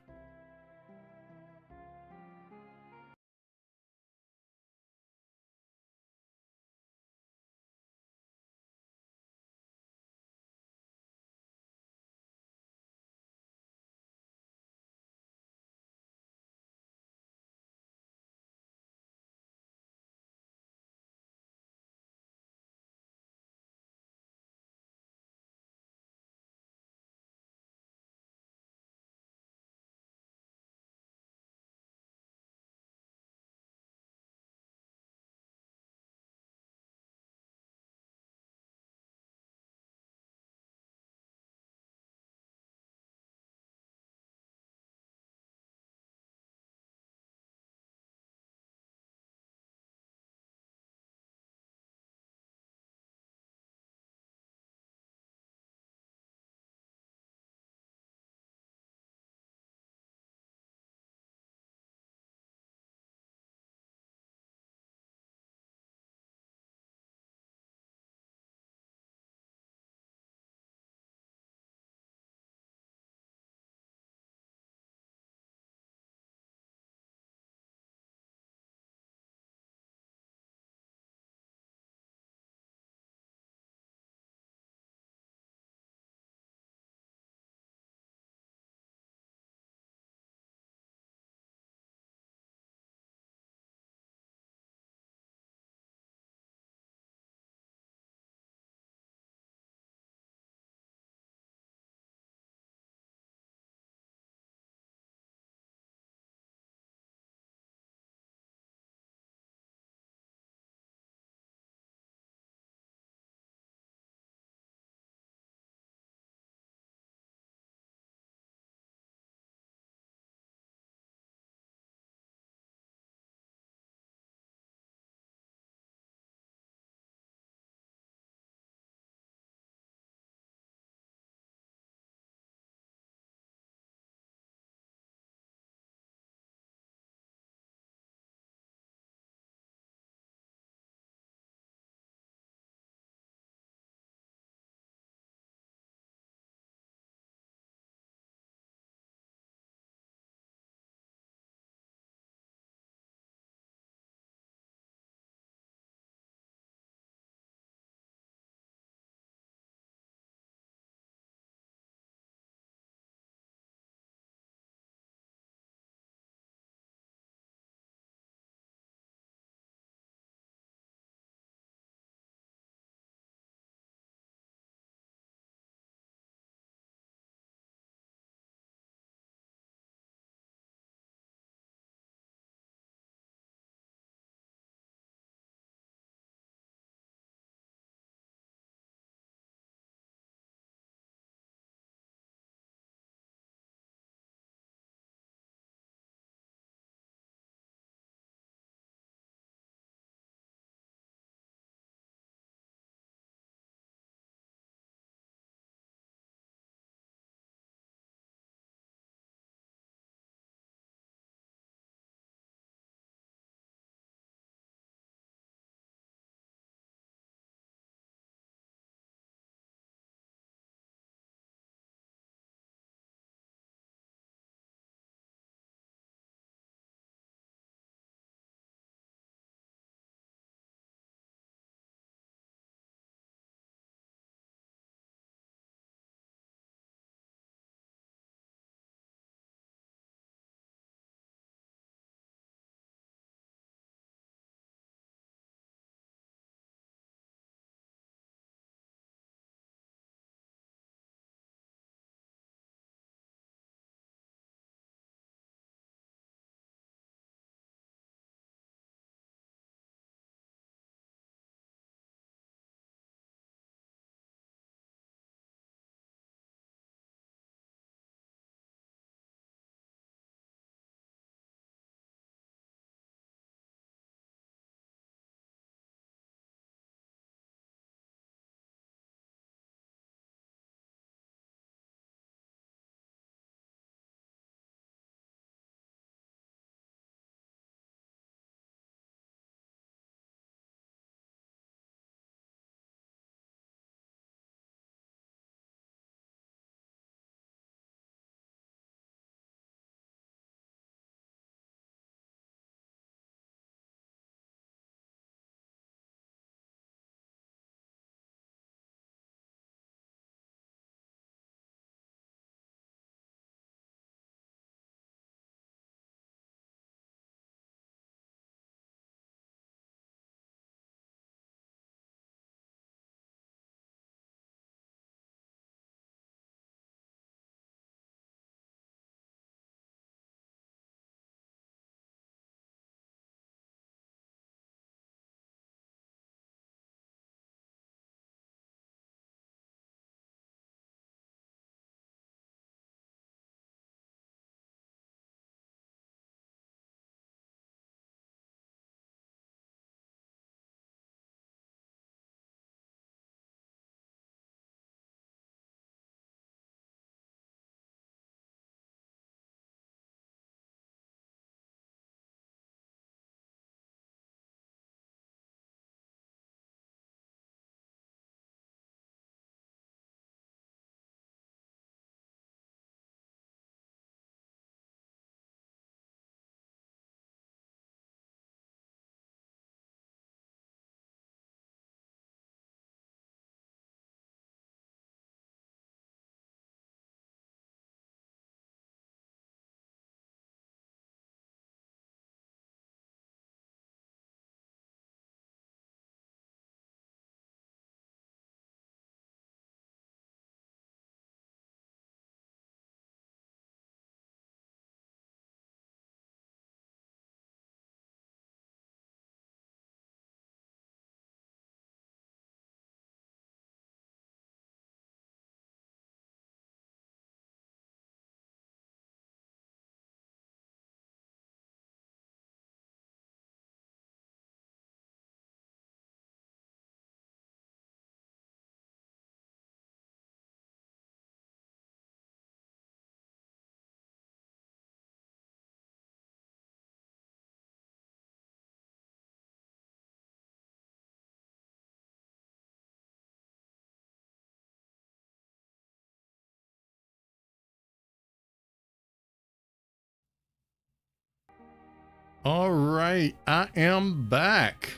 All right, I am back.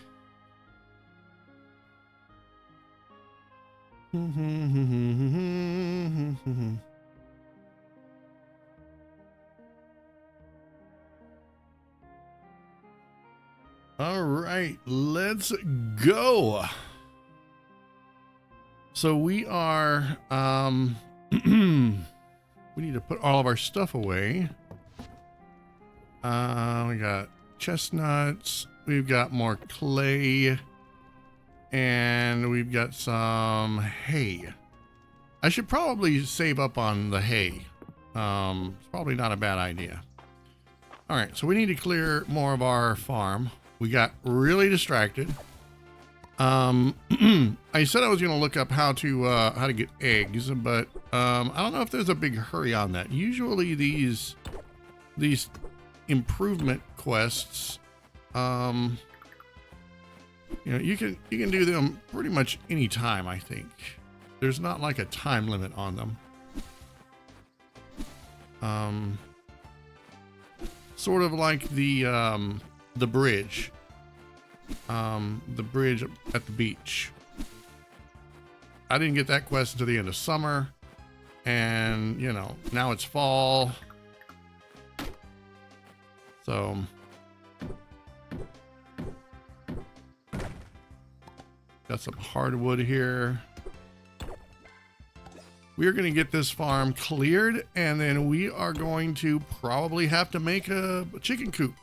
All right, let's go. So we are, we need to put all of our stuff away. We got chestnuts, we've got more clay, and we've got some hay. I should probably save up on the hay. It's probably not a bad idea. All right, so we need to clear more of our farm. We got really distracted. I said I was going to look up how to get eggs, but I don't know if there's a big hurry on that. Usually these improvement quests, you know, you can do them pretty much any time. I think there's not like a time limit on them. Sort of like the bridge. The bridge at the beach. I didn't get that quest until the end of summer, and you know, now it's fall. So got some hardwood here. We're going to get this farm cleared, and then we are going to probably have to make a chicken coop.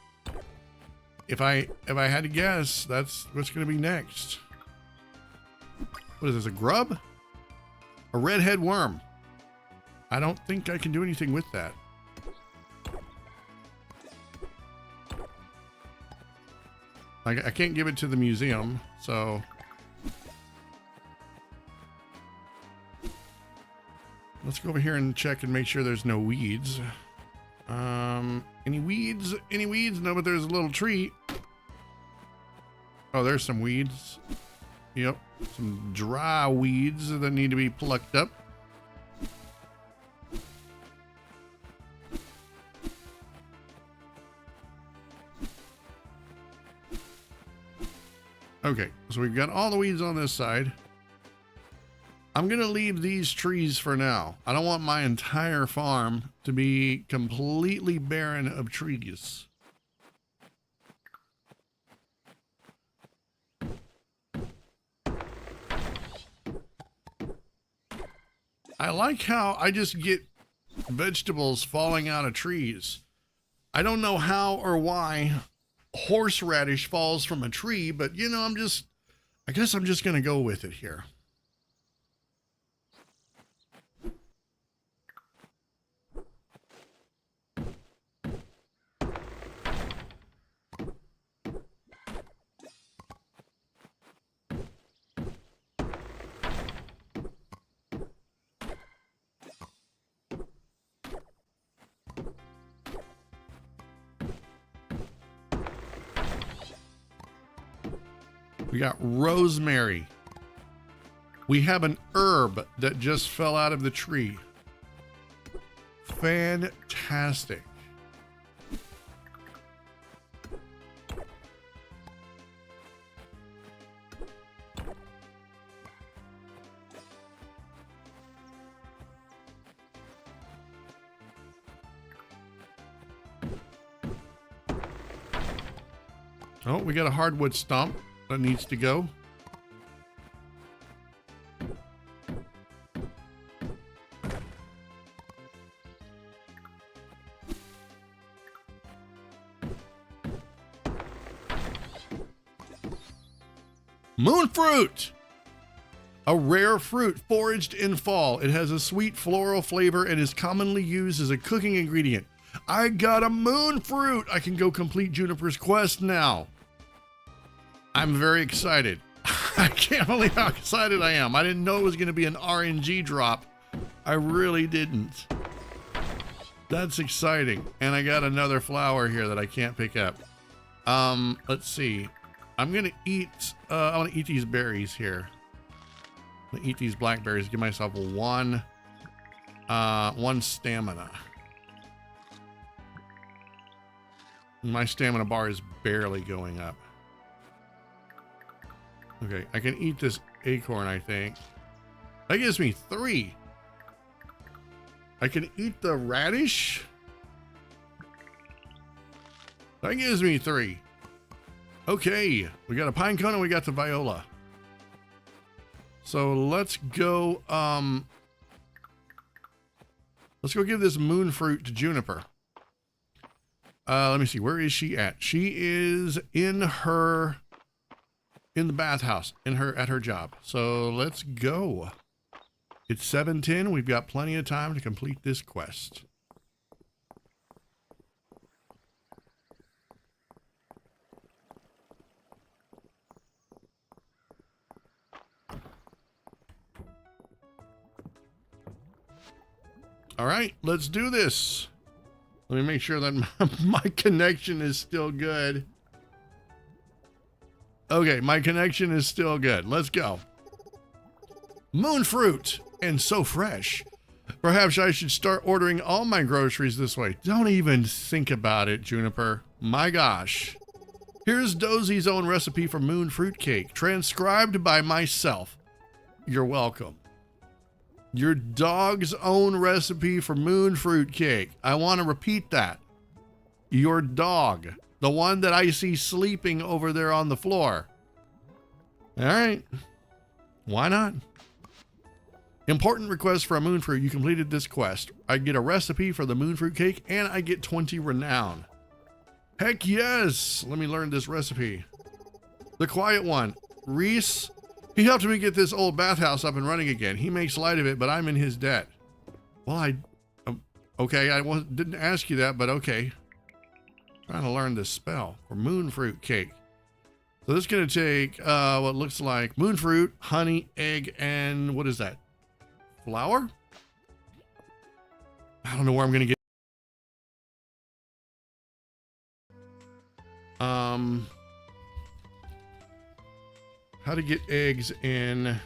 If I had to guess, that's what's going to be next. What is this, a grub? A redhead worm. I don't think I can do anything with that. I can't give it to the museum, so... Let's go over here and check and make sure there's no weeds. Any weeds? Any weeds? No, but there's a little tree. Oh, there's some weeds. Yep, some dry weeds that need to be plucked up. Okay, so we've got all the weeds on this side. I'm going to leave these trees for now. I don't want my entire farm to be completely barren of trees. I like how I just get vegetables falling out of trees. I don't know how or why horseradish falls from a tree, but you know, I guess I'm just going to go with it here. We got rosemary. We have an herb that just fell out of the tree. Fantastic. Oh, we got a hardwood stump that needs to go. Moon fruit! A rare fruit foraged in fall. It has a sweet floral flavor and is commonly used as a cooking ingredient. I got a moon fruit! I can go complete Juniper's quest now. I'm very excited. I can't believe how excited I am. I didn't know it was going to be an RNG drop. I really didn't. That's exciting. And I got another flower here that I can't pick up. Let's see. I'm going to eat, I want to eat these berries here. I'm going to eat these blackberries. Give myself one stamina. My stamina bar is barely going up. Okay, I can eat this acorn, I think. That gives me 3. I can eat the radish. That gives me 3. Okay, we got a pine cone and we got the viola. So let's go give this moon fruit to Juniper. Let me see, where is she at? She is in the bathhouse, at her job. So let's go. It's 7:10. We've got plenty of time to complete this quest. All right, let's do this. Let me make sure that my connection is still good. Okay, my connection is still good. Let's go. Moon fruit, and so fresh. Perhaps I should start ordering all my groceries this way. Don't even think about it, Juniper. My gosh. Here's Dozie's own recipe for moon fruit cake, transcribed by myself. You're welcome. Your dog's own recipe for moon fruit cake. I want to repeat that. Your dog. The one that I see sleeping over there on the floor. All right. Why not? Important request for a moon fruit. You completed this quest. I get a recipe for the moon fruit cake and I get 20 renown. Heck yes. Let me learn this recipe. The quiet one. Reese. He helped me get this old bathhouse up and running again. He makes light of it, but I'm in his debt. Well, okay, I didn't ask you that, but okay. Trying to learn this spell for moon fruit cake. So this is going to take what looks like moon fruit, honey, egg, and what is that? Flour? I don't know where I'm going to get. How to get eggs in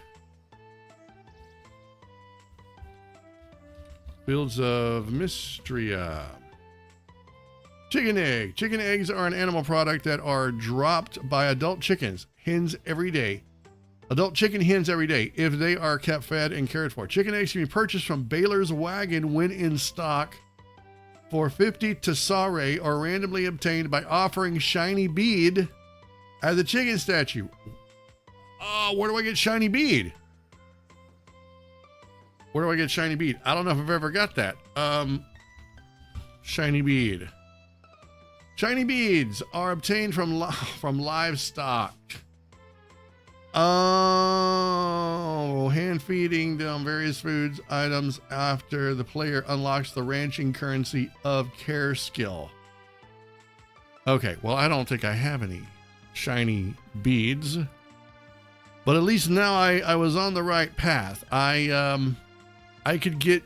Fields of Mistria. Chicken egg. Chicken eggs are an animal product that are dropped by adult chickens, hens every day. Adult chicken hens every day if they are kept fed and cared for. Chicken eggs can be purchased from Baylor's Wagon when in stock for 50 tesare or randomly obtained by offering shiny bead at the chicken statue. Where do I get shiny bead? Where do I get shiny bead? I don't know if I've ever got that. Shiny bead. Shiny beads are obtained from livestock. Oh, hand feeding them various foods items after the player unlocks the ranching currency of care skill. Okay, well, I don't think I have any shiny beads. But at least now I was on the right path. I could get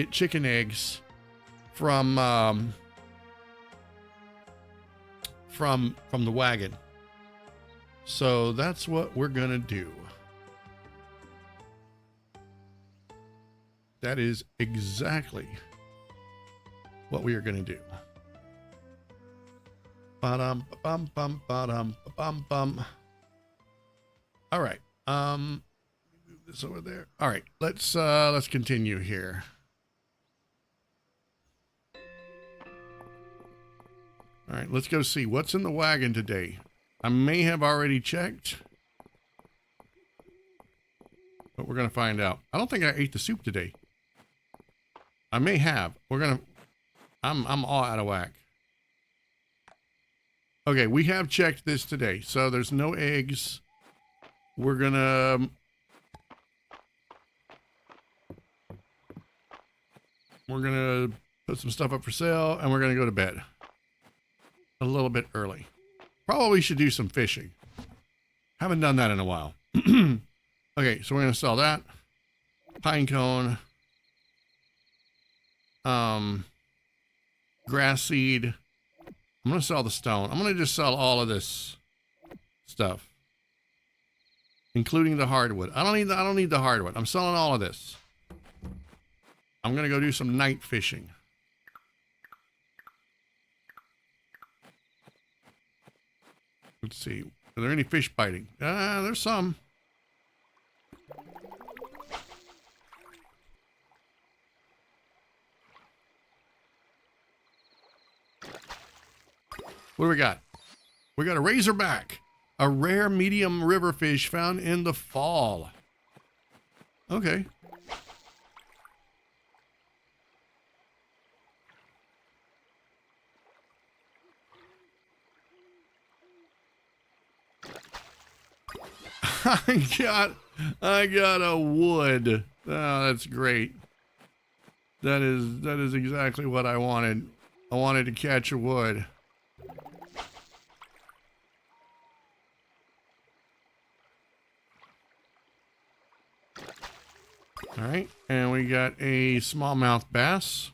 chicken eggs from the wagon. So that's what we're gonna do. That is exactly what we are gonna do. Ba-dum, bum, bum, ba-dum, bum, bum. All right. Move this over there. All right. Let's continue here. All right. Let's go see what's in the wagon today. I may have already checked, but we're gonna find out. I don't think I ate the soup today. I may have. I'm all out of whack. Okay. We have checked this today, so there's no eggs. We're gonna put some stuff up for sale and we're gonna go to bed a little bit early. Probably should do some fishing. Haven't done that in a while. Okay, so we're gonna sell that. Pine cone. Grass seed. I'm gonna sell the stone. I'm gonna just sell all of this stuff. Including the hardwood. I don't need the hardwood. I'm selling all of this. I'm gonna go do some night fishing. Let's see. Are there any fish biting? There's some. What do we got? We got a razorback, a rare medium river fish found in the fall. Okay. I got a wood. Oh, that's great. That is exactly what I wanted. I wanted to catch a wood. All right, and we got a smallmouth bass.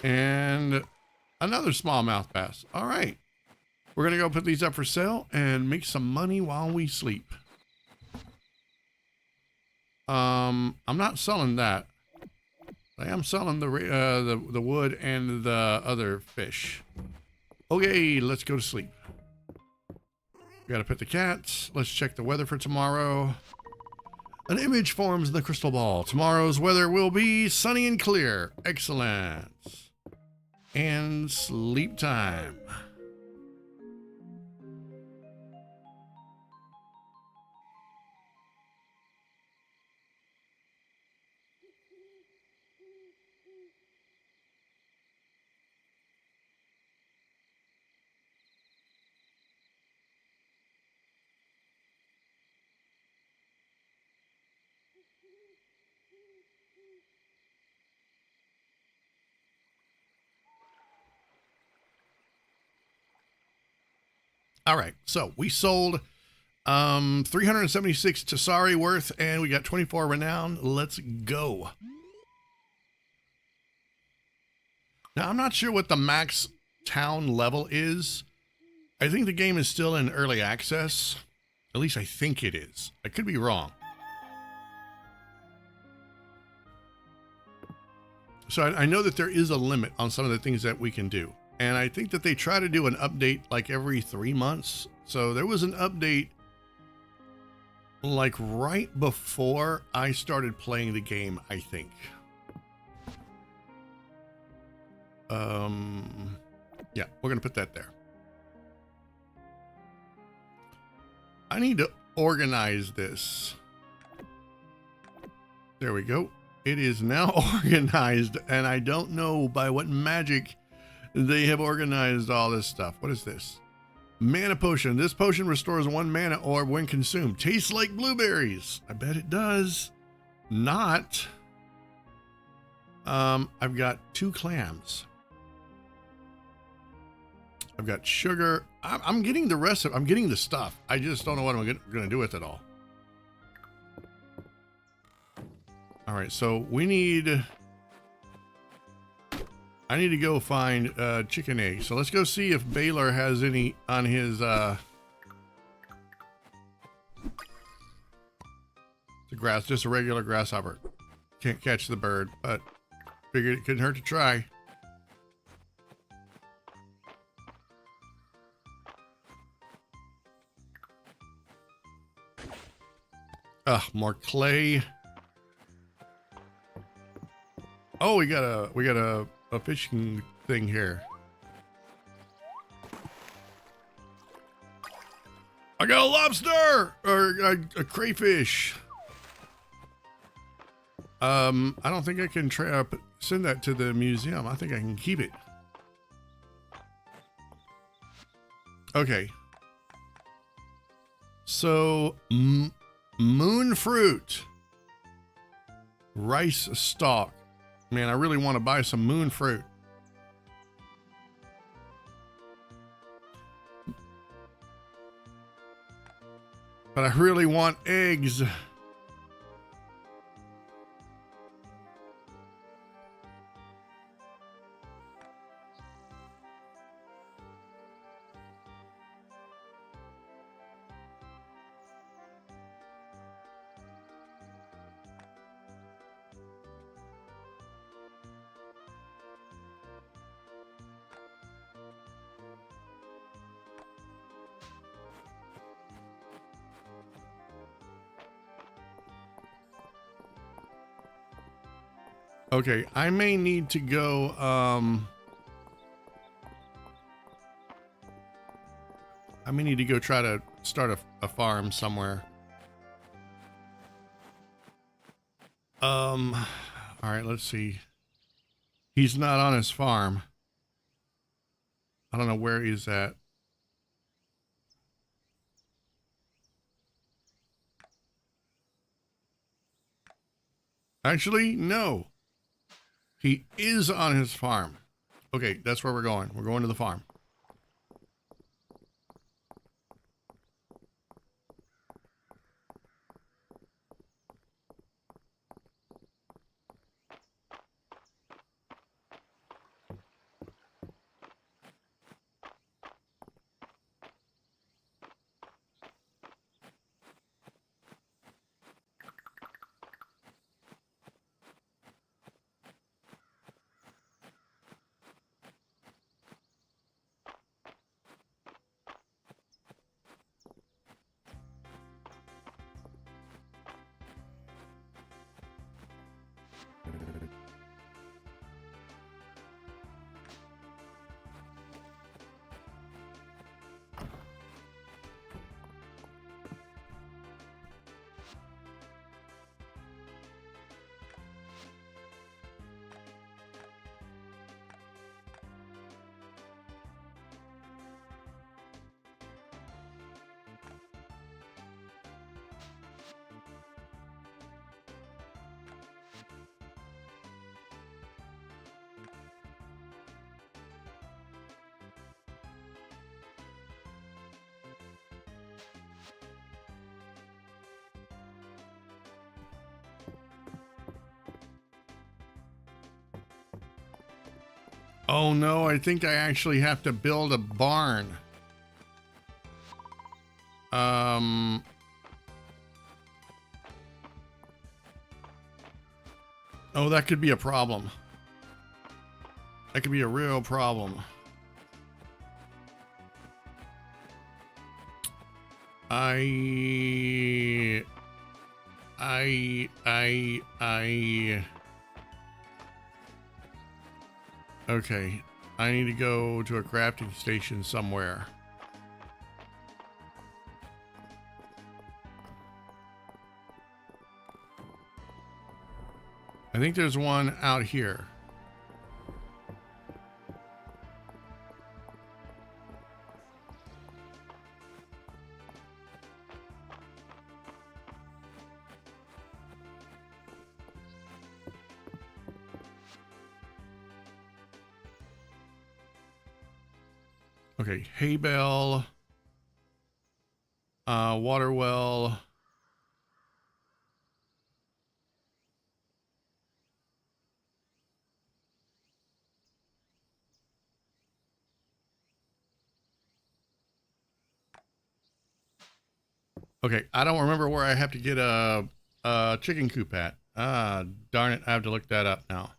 And another smallmouth bass. All right. We're going to go put these up for sale and make some money while we sleep. I'm not selling that. I am selling the wood and the other fish. Okay, let's go to sleep. We got to pet the cats. Let's check the weather for tomorrow. An image forms in the crystal ball. Tomorrow's weather will be sunny and clear. Excellent. And sleep time. All right, so we sold 376 Tasari worth, and we got 24 renown. Let's go. Now, I'm not sure what the max town level is. I think the game is still in early access. At least I think it is. I could be wrong. So I know that there is a limit on some of the things that we can do. And I think that they try to do an update like every 3 months. So there was an update like right before I started playing the game, I think. Yeah, we're going to put that there. I need to organize this. There we go. It is now organized, and I don't know by what magic they have organized all this stuff. What is this? Mana potion. This potion restores 1 mana orb when consumed. Tastes like blueberries. I bet it does. Not. I've got 2 clams. I've got sugar. I'm getting the rest of. I'm getting the stuff. I just don't know what I'm going to do with it all. All right, so we need. I need to go find chicken eggs. So let's go see if Baylor has any on his. The grass, just a regular grasshopper. Can't catch the bird, but figured it couldn't hurt to try. More clay. Oh, we got a fishing thing here. I got a lobster or a crayfish. I don't think I can send that to the museum. I think I can keep it. Okay. So, moon fruit. Rice stalk. Man, I really want to buy some moon fruit. But I really want eggs. Okay, I may need to go, I may need to go try to start a farm somewhere. All right, let's see. He's not on his farm. I don't know where he's at. Actually, no. He is on his farm. Okay, that's where we're going. We're going to the farm. Oh no, I think I actually have to build a barn. Oh, that could be a problem. That could be a real problem. I okay, I need to go to a crafting station somewhere. I think there's one out here. Okay, hay bale, water well. Okay, I don't remember where I have to get a chicken coop at. Ah, darn it, I have to look that up now.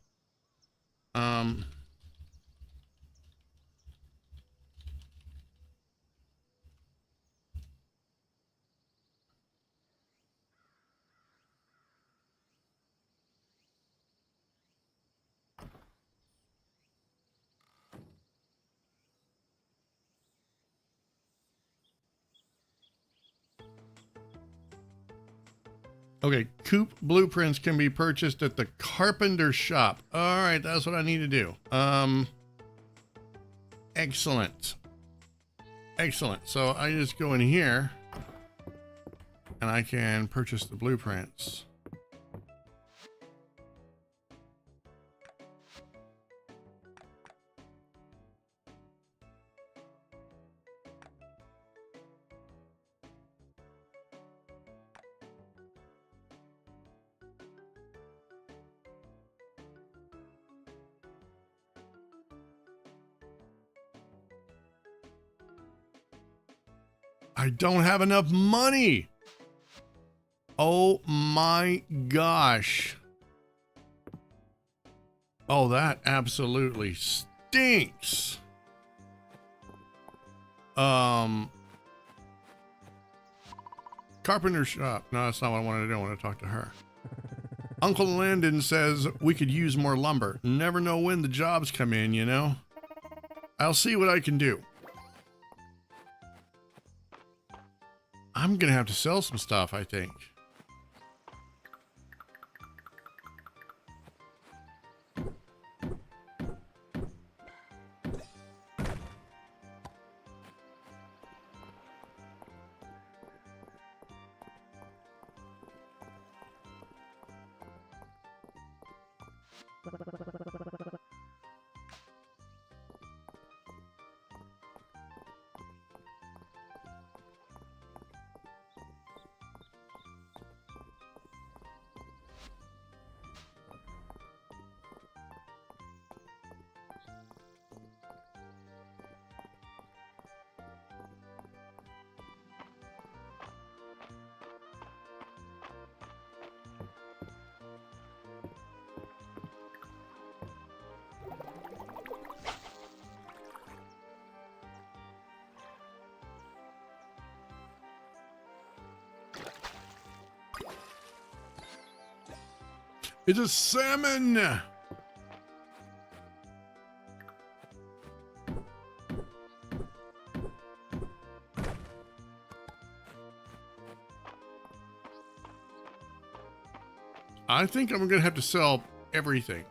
Okay, coop blueprints can be purchased at the carpenter shop. All right, that's what I need to do. Excellent. Excellent. So I just go in here and I can purchase the blueprints. I don't have enough money. Oh my gosh. Oh, that absolutely stinks. Carpenter shop. No, that's not what I wanted to do. I want to talk to her. Uncle Landon says we could use more lumber. Never know when the jobs come in, you know? I'll see what I can do. I'm gonna have to sell some stuff, I think. It's a salmon! I think I'm gonna have to sell everything.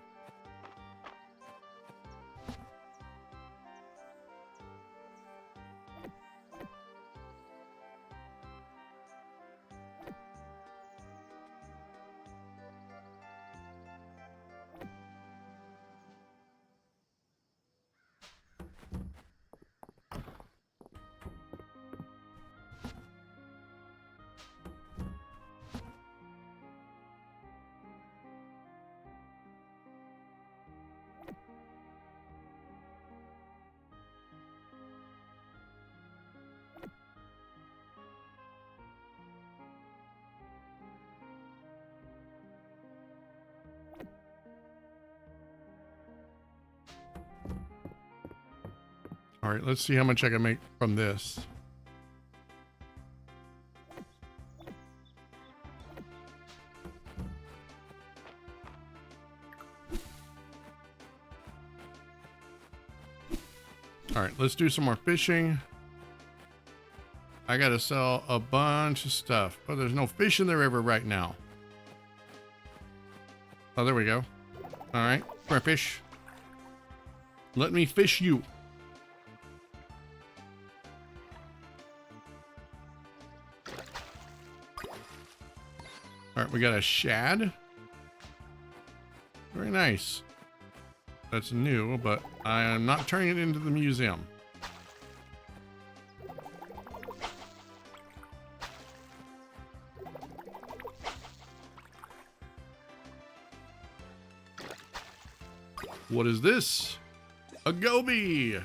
All right, let's see how much I can make from this. All right, let's do some more fishing. I gotta sell a bunch of stuff, but there's no fish in the river right now. Oh, there we go. All right, come here, fish. Let me fish you. All right, we got a shad. Very nice. That's new, but I am not turning it into the museum. What is this? A goby!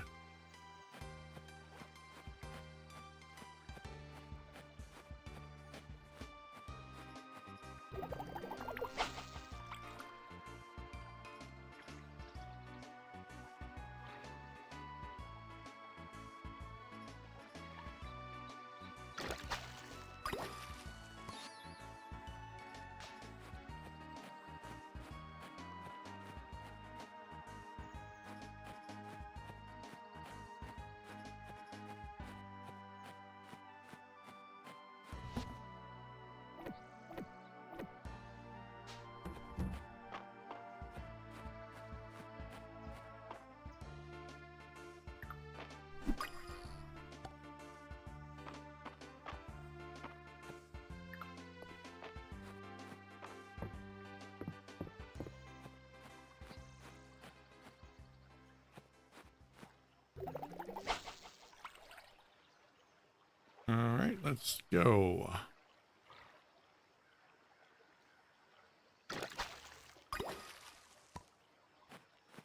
All right, let's go.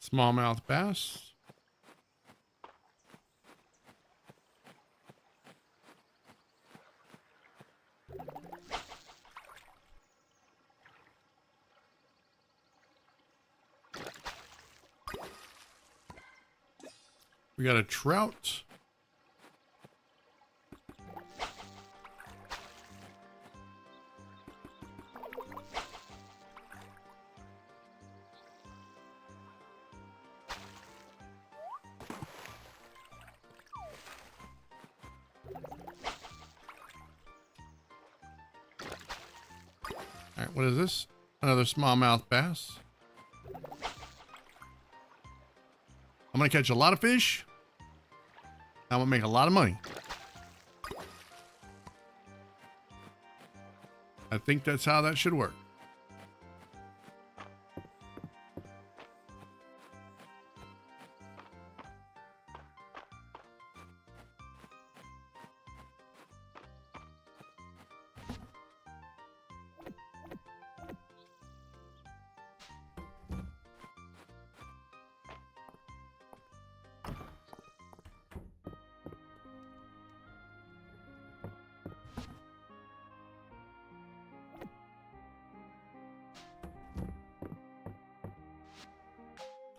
Smallmouth bass. We got a trout. right, what is this? Another smallmouth bass. I'm gonna catch a lot of fish. I'm gonna make a lot of money. I think that's how that should work.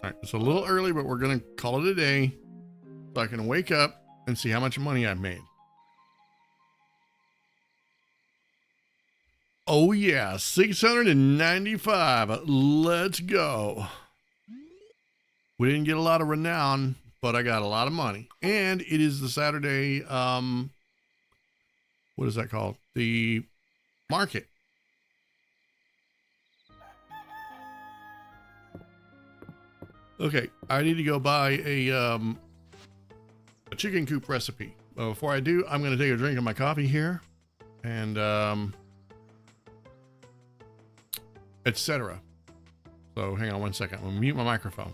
All right, it's a little early, but we're going to call it a day so I can wake up and see how much money I've made. Oh yeah, 695. Let's go. We didn't get a lot of renown, but I got a lot of money. And it is the Saturday, what is that called? The market. Okay, I need to go buy a chicken coop recipe. But before I do, I'm going to take a drink of my coffee here and etc. So hang on one second. I'm going to mute my microphone.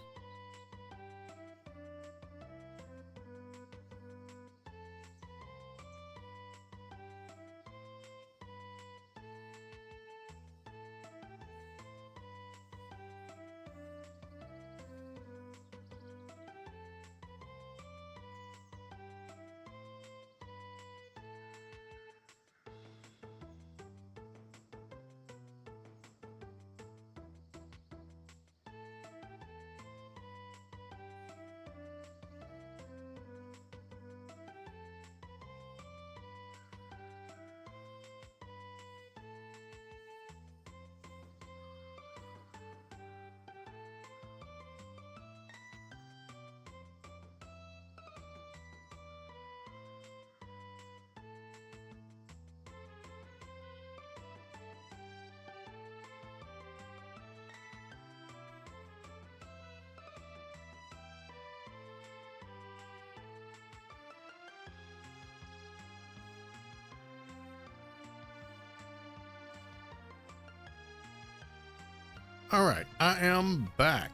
All right, I am back.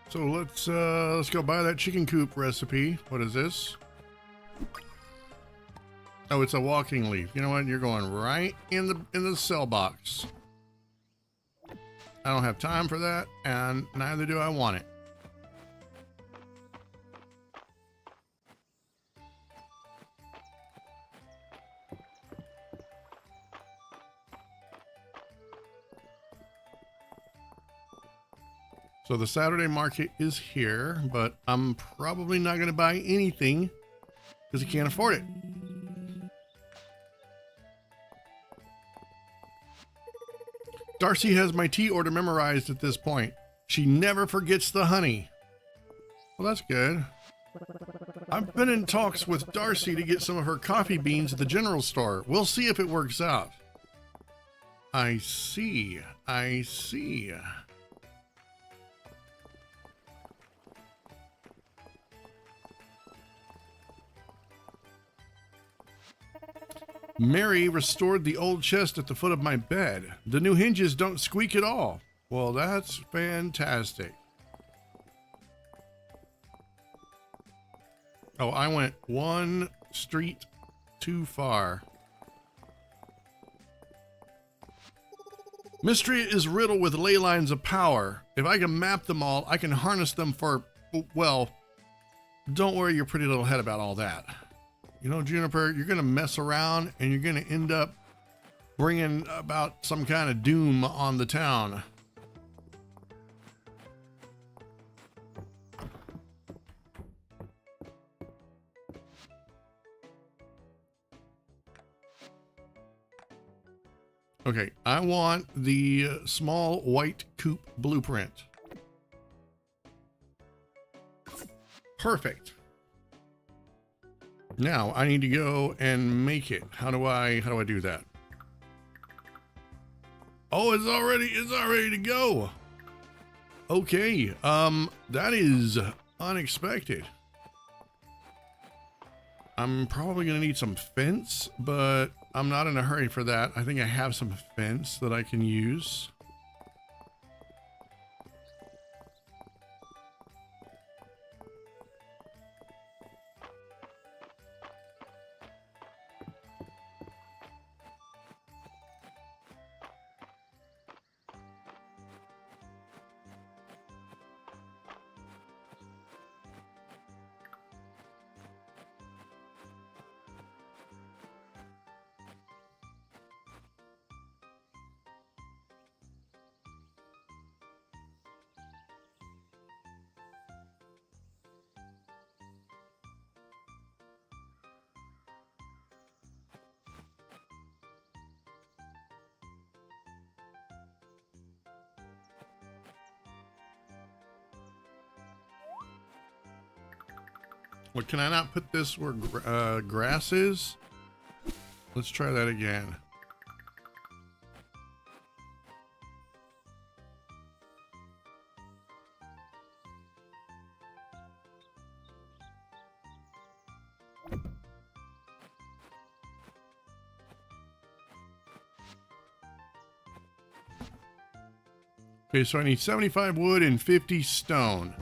So let's go buy that chicken coop recipe. What is this? Oh, it's a walking leaf. You know what? You're going right in the cell box. I don't have time for that, and neither do I want it. So the Saturday market is here, but I'm probably not going to buy anything because I can't afford it. Darcy has my tea order memorized at this point. She never forgets the honey. Well, that's good. I've been in talks with Darcy to get some of her coffee beans at the general store. We'll see if it works out. I see. I see. Mary restored the old chest at the foot of my bed. The new hinges don't squeak at all. Well, that's fantastic. Oh, I went one street too far. Mistria is riddled with ley lines of power. If I can map them all, I can harness them for, well, don't worry your pretty little head about all that. You know, Juniper, you're going to mess around and you're going to end up bringing about some kind of doom on the town. Okay, I want the small white coop blueprint. Perfect. Now I need to go and make it. How do I do that? Oh, it's already to go. Okay, that is unexpected. I'm probably gonna need some fence, but I'm not in a hurry for that. I think I have some fence that I can use. What, can I not put this where grass is? Let's try that again. Okay, so I need 75 wood and 50 stone.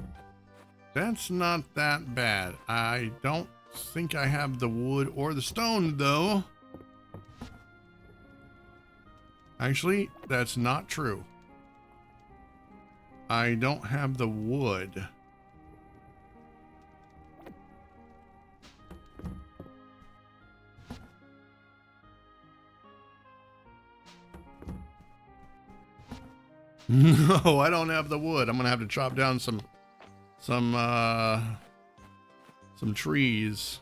That's not that bad. I don't think I have the wood or the stone, though. Actually, that's not true. I don't have the wood. No, I don't have the wood. I'm gonna have to chop down some trees.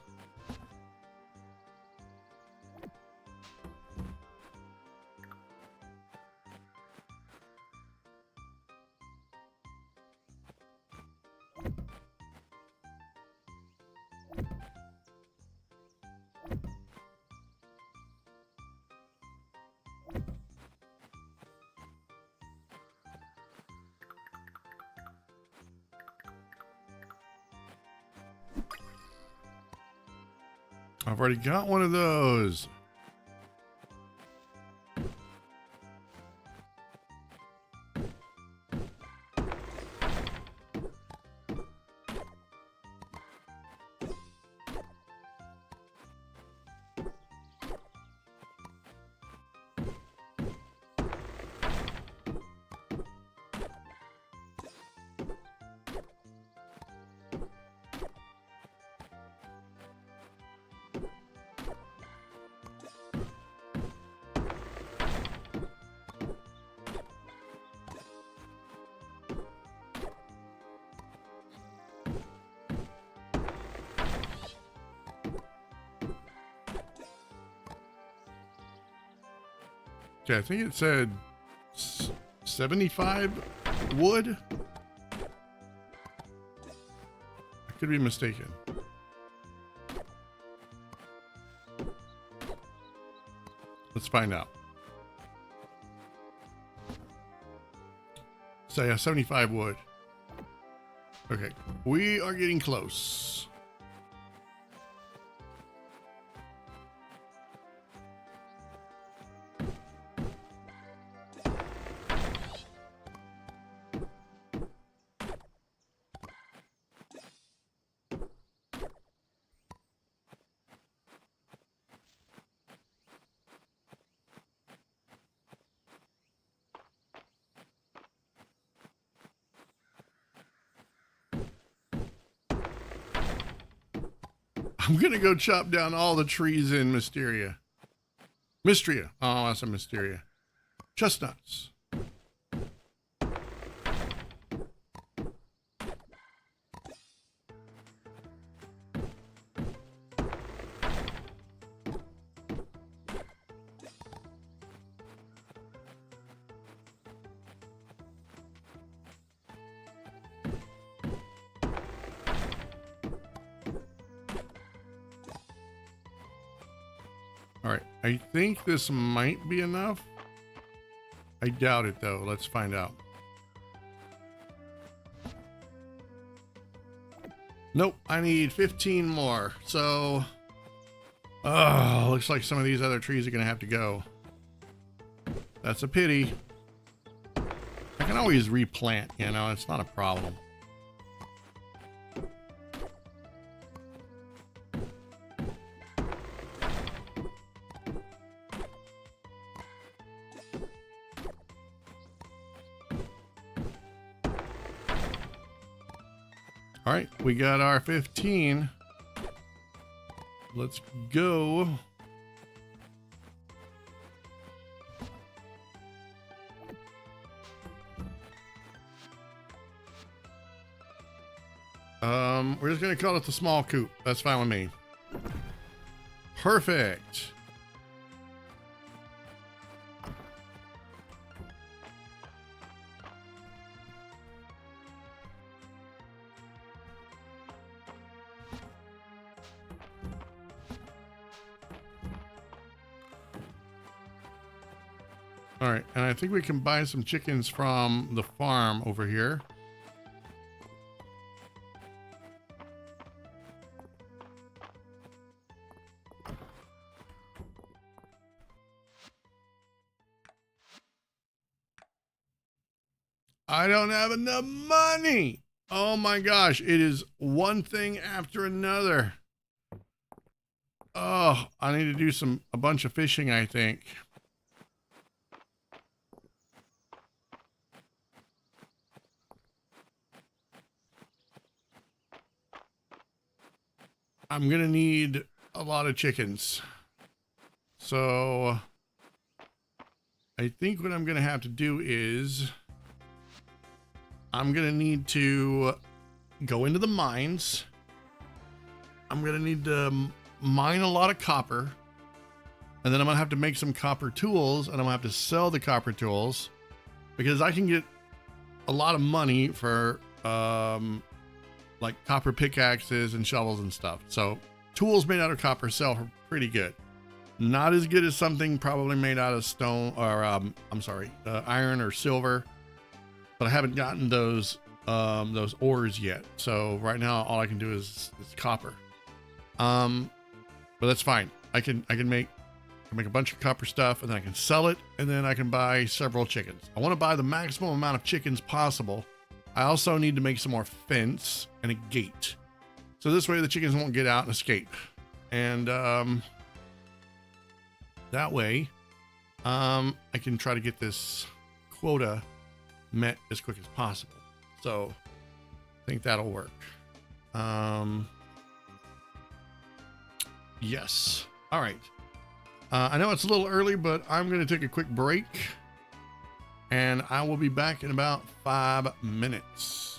I've already got one of those. Okay, I think it said 75 wood. I could be mistaken. Let's find out. So yeah, 75 wood. Okay, we are getting close. I'm gonna go chop down all the trees in Mistria. Mistria. Oh, that's a Mistria. Chestnuts. All right, I think this might be enough. I doubt it though. Let's find out. Nope, I need 15 more. So, looks like some of these other trees are gonna have to go. That's a pity. I can always replant, you know, it's not a problem. All right, we got our 15. Let's go. We're just gonna call it the small coop. That's fine with me. Perfect. All right, and I think we can buy some chickens from the farm over here. I don't have enough money. Oh my gosh, it is one thing after another. Oh, I need to do a bunch of fishing, I think. I'm gonna need a lot of chickens. So I think what I'm gonna have to do is I'm gonna need to go into the mines. I'm gonna need to mine a lot of copper, and then I'm gonna have to make some copper tools, and I'm gonna have to sell the copper tools because I can get a lot of money for like copper pickaxes and shovels and stuff. So tools made out of copper sell for pretty good. Not as good as something probably made out of stone or iron or silver. But I haven't gotten those ores yet. So right now all I can do is copper. But that's fine. I can make a bunch of copper stuff, and then I can sell it, and then I can buy several chickens. I want to buy the maximum amount of chickens possible. I also need to make some more fence and a gate. So this way the chickens won't get out and escape. And that way I can try to get this quota met as quick as possible. So I think that'll work. Yes. All right. I know it's a little early, but I'm going to take a quick break, and I will be back in about 5 minutes.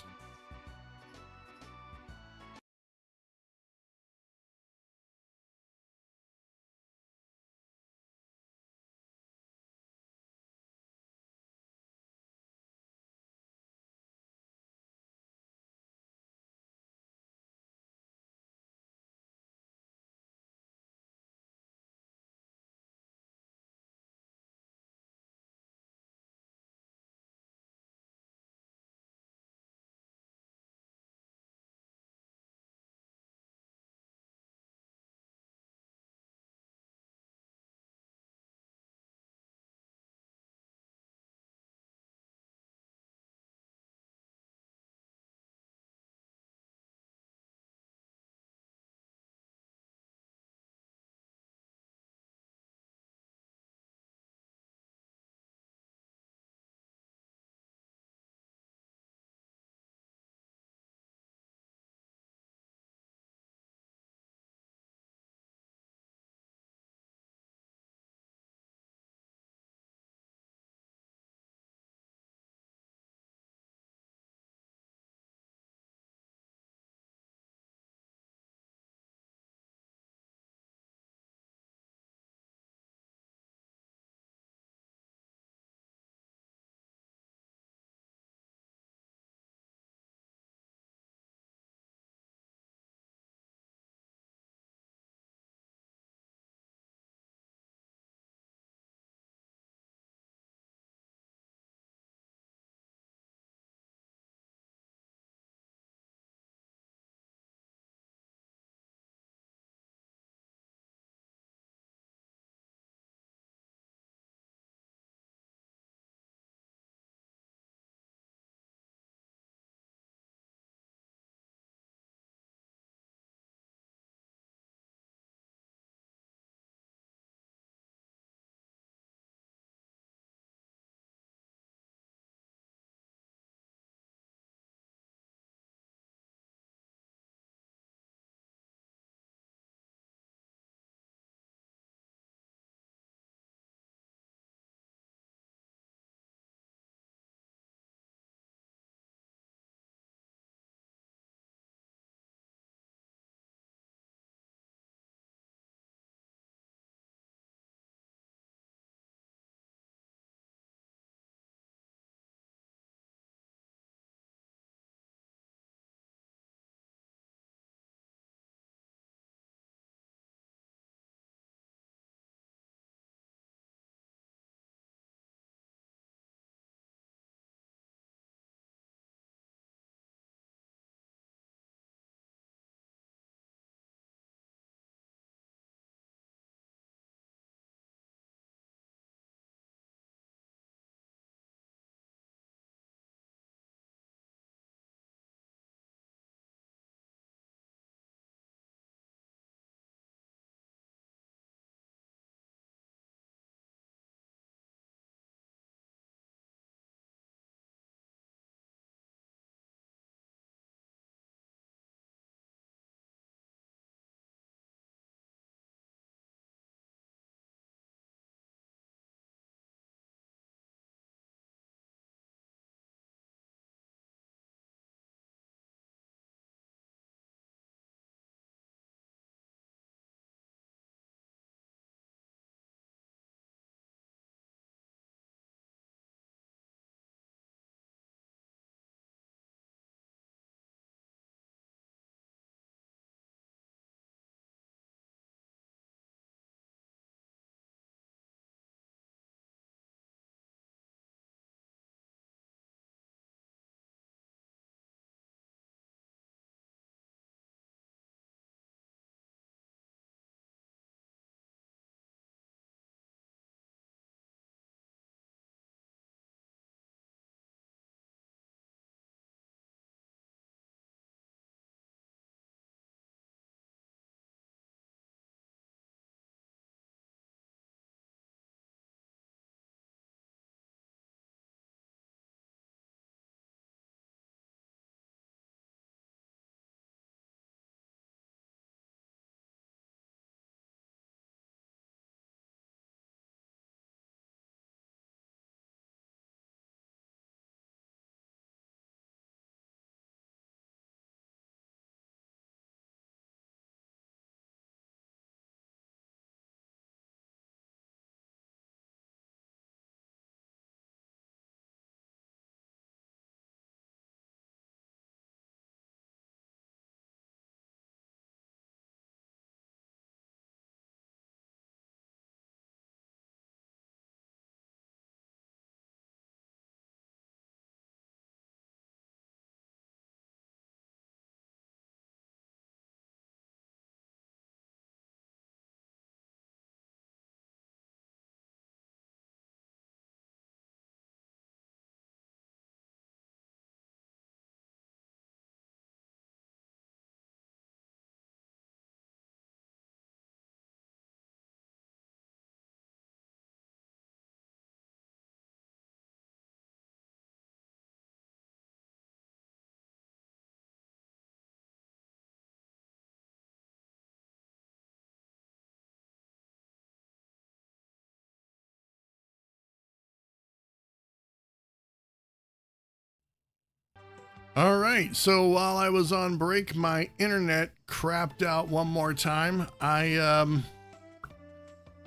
All right, so while I was on break, my internet crapped out one more time.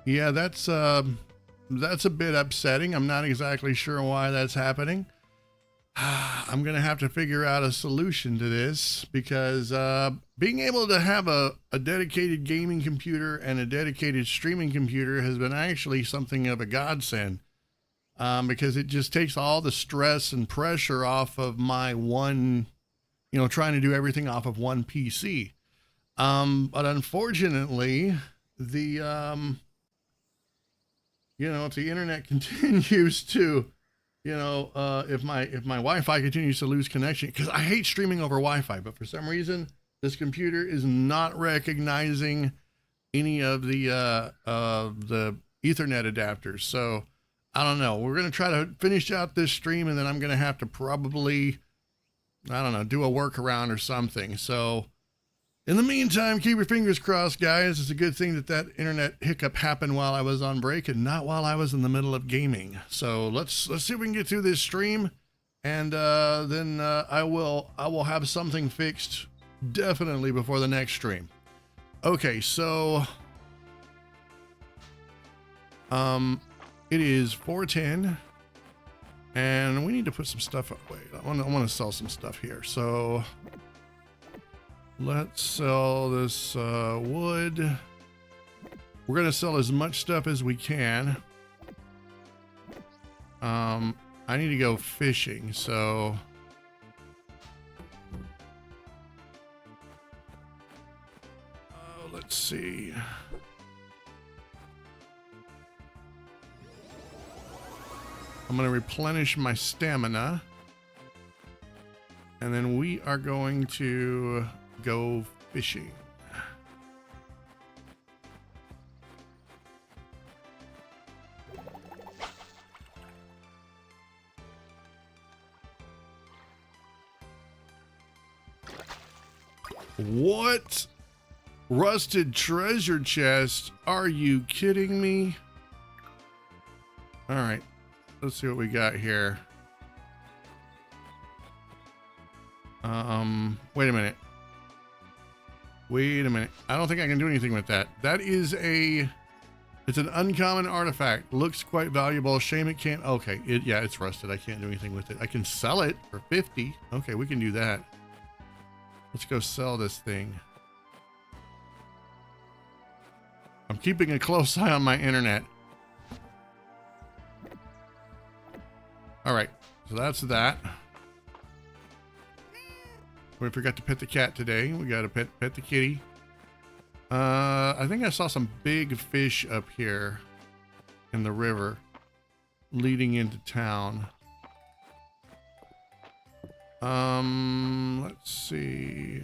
Yeah, that's a bit upsetting. I'm not exactly sure why that's happening. I'm gonna have to figure out a solution to this because being able to have a dedicated gaming computer and a dedicated streaming computer has been actually something of a godsend. Because it just takes all the stress and pressure off of my one, trying to do everything off of one PC. But unfortunately, if the internet continues to, if my Wi-Fi continues to lose connection, because I hate streaming over Wi-Fi, but for some reason, this computer is not recognizing any of the Ethernet adapters. So I don't know. We're going to try to finish out this stream, and then I'm going to have to probably, I don't know, do a workaround or something. So in the meantime, keep your fingers crossed, guys. It's a good thing that internet hiccup happened while I was on break and not while I was in the middle of gaming. So let's see if we can get through this stream, and then I will have something fixed definitely before the next stream. Okay, so it is 4:10, and we need to put some stuff up. Wait, I want to sell some stuff here. So let's sell this wood. We're gonna sell as much stuff as we can. I need to go fishing, so let's see. I'm going to replenish my stamina, and then we are going to go fishing. What? Rusted treasure chest? Are you kidding me? All right. Let's see what we got here. Wait a minute. I don't think I can do anything with that. That is it's an uncommon artifact. Looks quite valuable. Shame it can't. Okay. Yeah, it's rusted. I can't do anything with it. I can sell it for 50. Okay, we can do that. Let's go sell this thing. I'm keeping a close eye on my internet. All right, so that's that. We forgot to pet the cat today. We got to pet the kitty. I think I saw some big fish up here in the river leading into town. Let's see.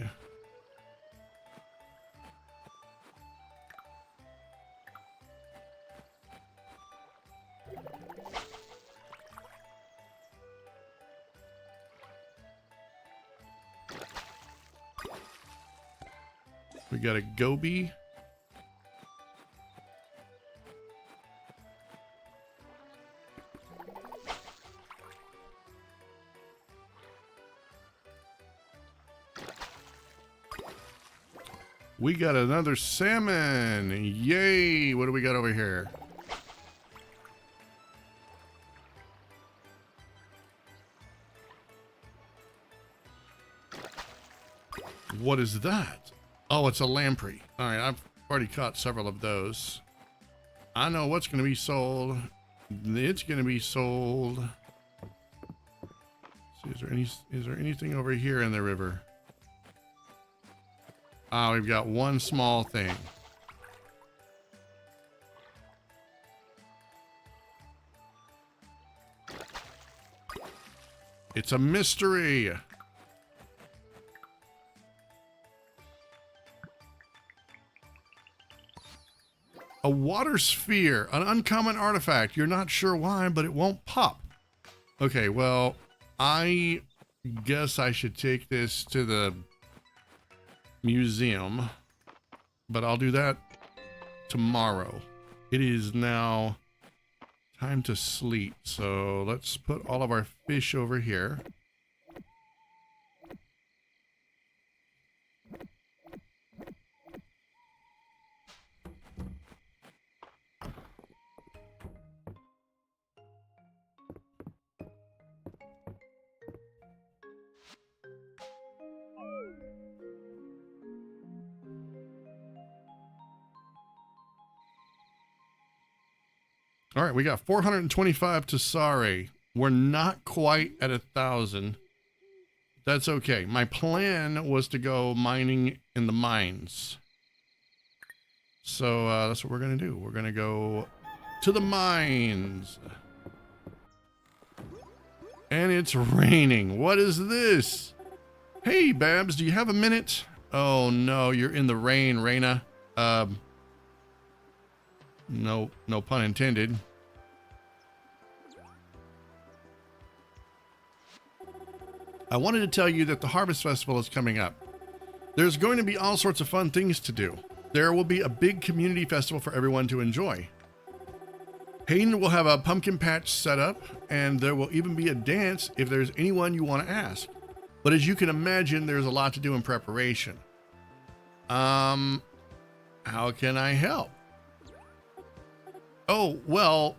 We got a goby. We got another salmon. Yay. What do we got over here? What is that? Oh, it's a lamprey. All right, I've already caught several of those. I know what's going to be sold. It's going to be sold. Let's see, is there anything over here in the river? Ah, we've got one small thing. It's a mystery. A water sphere, an uncommon artifact. You're not sure why, but it won't pop. Okay, well, I guess I should take this to the museum, but I'll do that tomorrow. It is now time to sleep, so let's put all of our fish over here. All right, we got 425 Tasare. We're not quite at 1,000. That's okay. My plan was to go mining in the mines. So that's what we're going to do. We're going to go to the mines. And it's raining. What is this? Hey, Babs, do you have a minute? Oh, no, you're in the rain, Raina. No pun intended. I wanted to tell you that the Harvest Festival is coming up. There's going to be all sorts of fun things to do. There will be a big community festival for everyone to enjoy. Hayden will have a pumpkin patch set up, and there will even be a dance if there's anyone you want to ask. But as you can imagine, there's a lot to do in preparation. How can I help? Oh, well,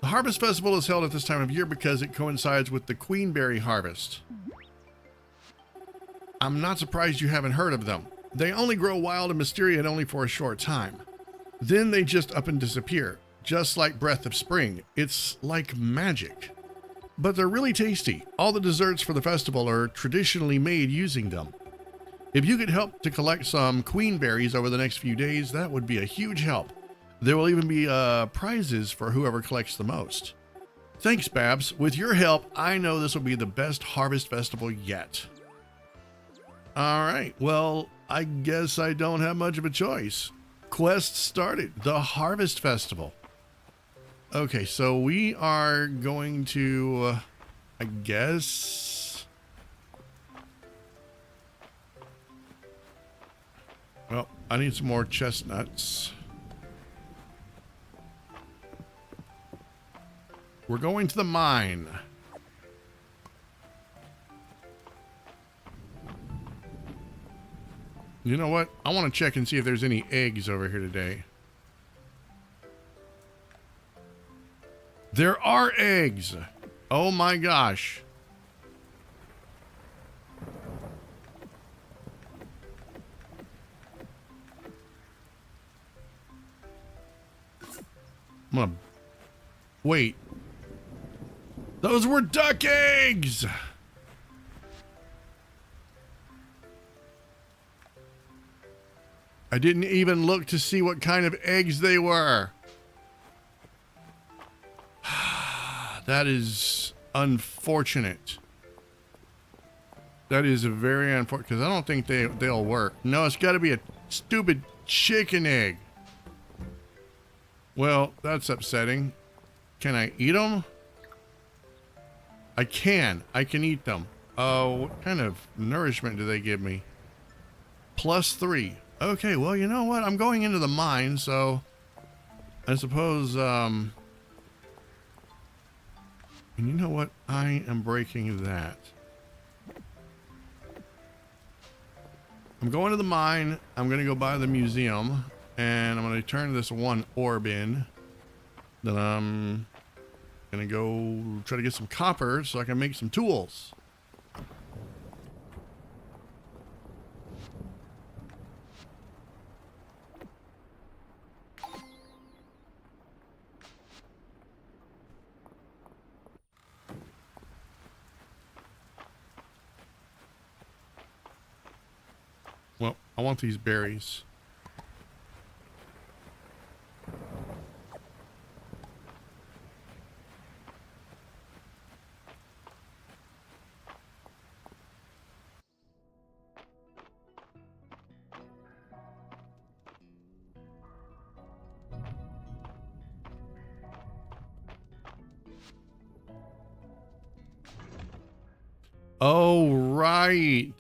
the Harvest Festival is held at this time of year because it coincides with the queenberry harvest. I'm not surprised you haven't heard of them. They only grow wild in Mysteria and only for a short time. Then they just up and disappear, just like Breath of Spring. It's like magic. But they're really tasty. All the desserts for the festival are traditionally made using them. If you could help to collect some queenberries over the next few days, that would be a huge help. There will even be prizes for whoever collects the most. Thanks, Babs. With your help, I know this will be the best harvest festival yet. All right, well, I guess I don't have much of a choice. Quest started, the Harvest Festival. Okay, so we are going to, I guess... Well, I need some more chestnuts. We're going to the mine. You know what? I want to check and see if there's any eggs over here today. There are eggs! Oh my gosh. I'm gonna... Wait. Those were duck eggs! I didn't even look to see what kind of eggs they were. That is unfortunate. That is very unfortunate, because I don't think they'll work. No, it's got to be a stupid chicken egg. Well, that's upsetting. Can I eat them? I can eat them. Oh, what kind of nourishment do they give me? +3. Okay, well, you know what? I'm going into the mine, so I suppose, and you know what? I am breaking that. I'm going to the mine. I'm going to go by the museum, and I'm going to turn this one orb in. Then I'm going to go try to get some copper so I can make some tools. Well, I want these berries. Oh, right.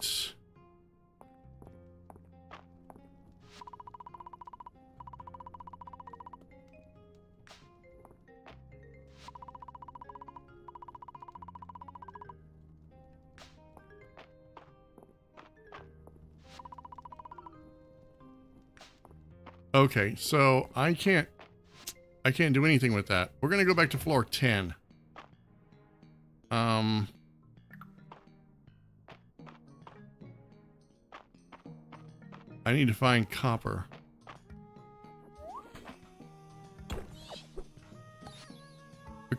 Okay, so I can't do anything with that. We're gonna go back to floor 10. I need to find copper.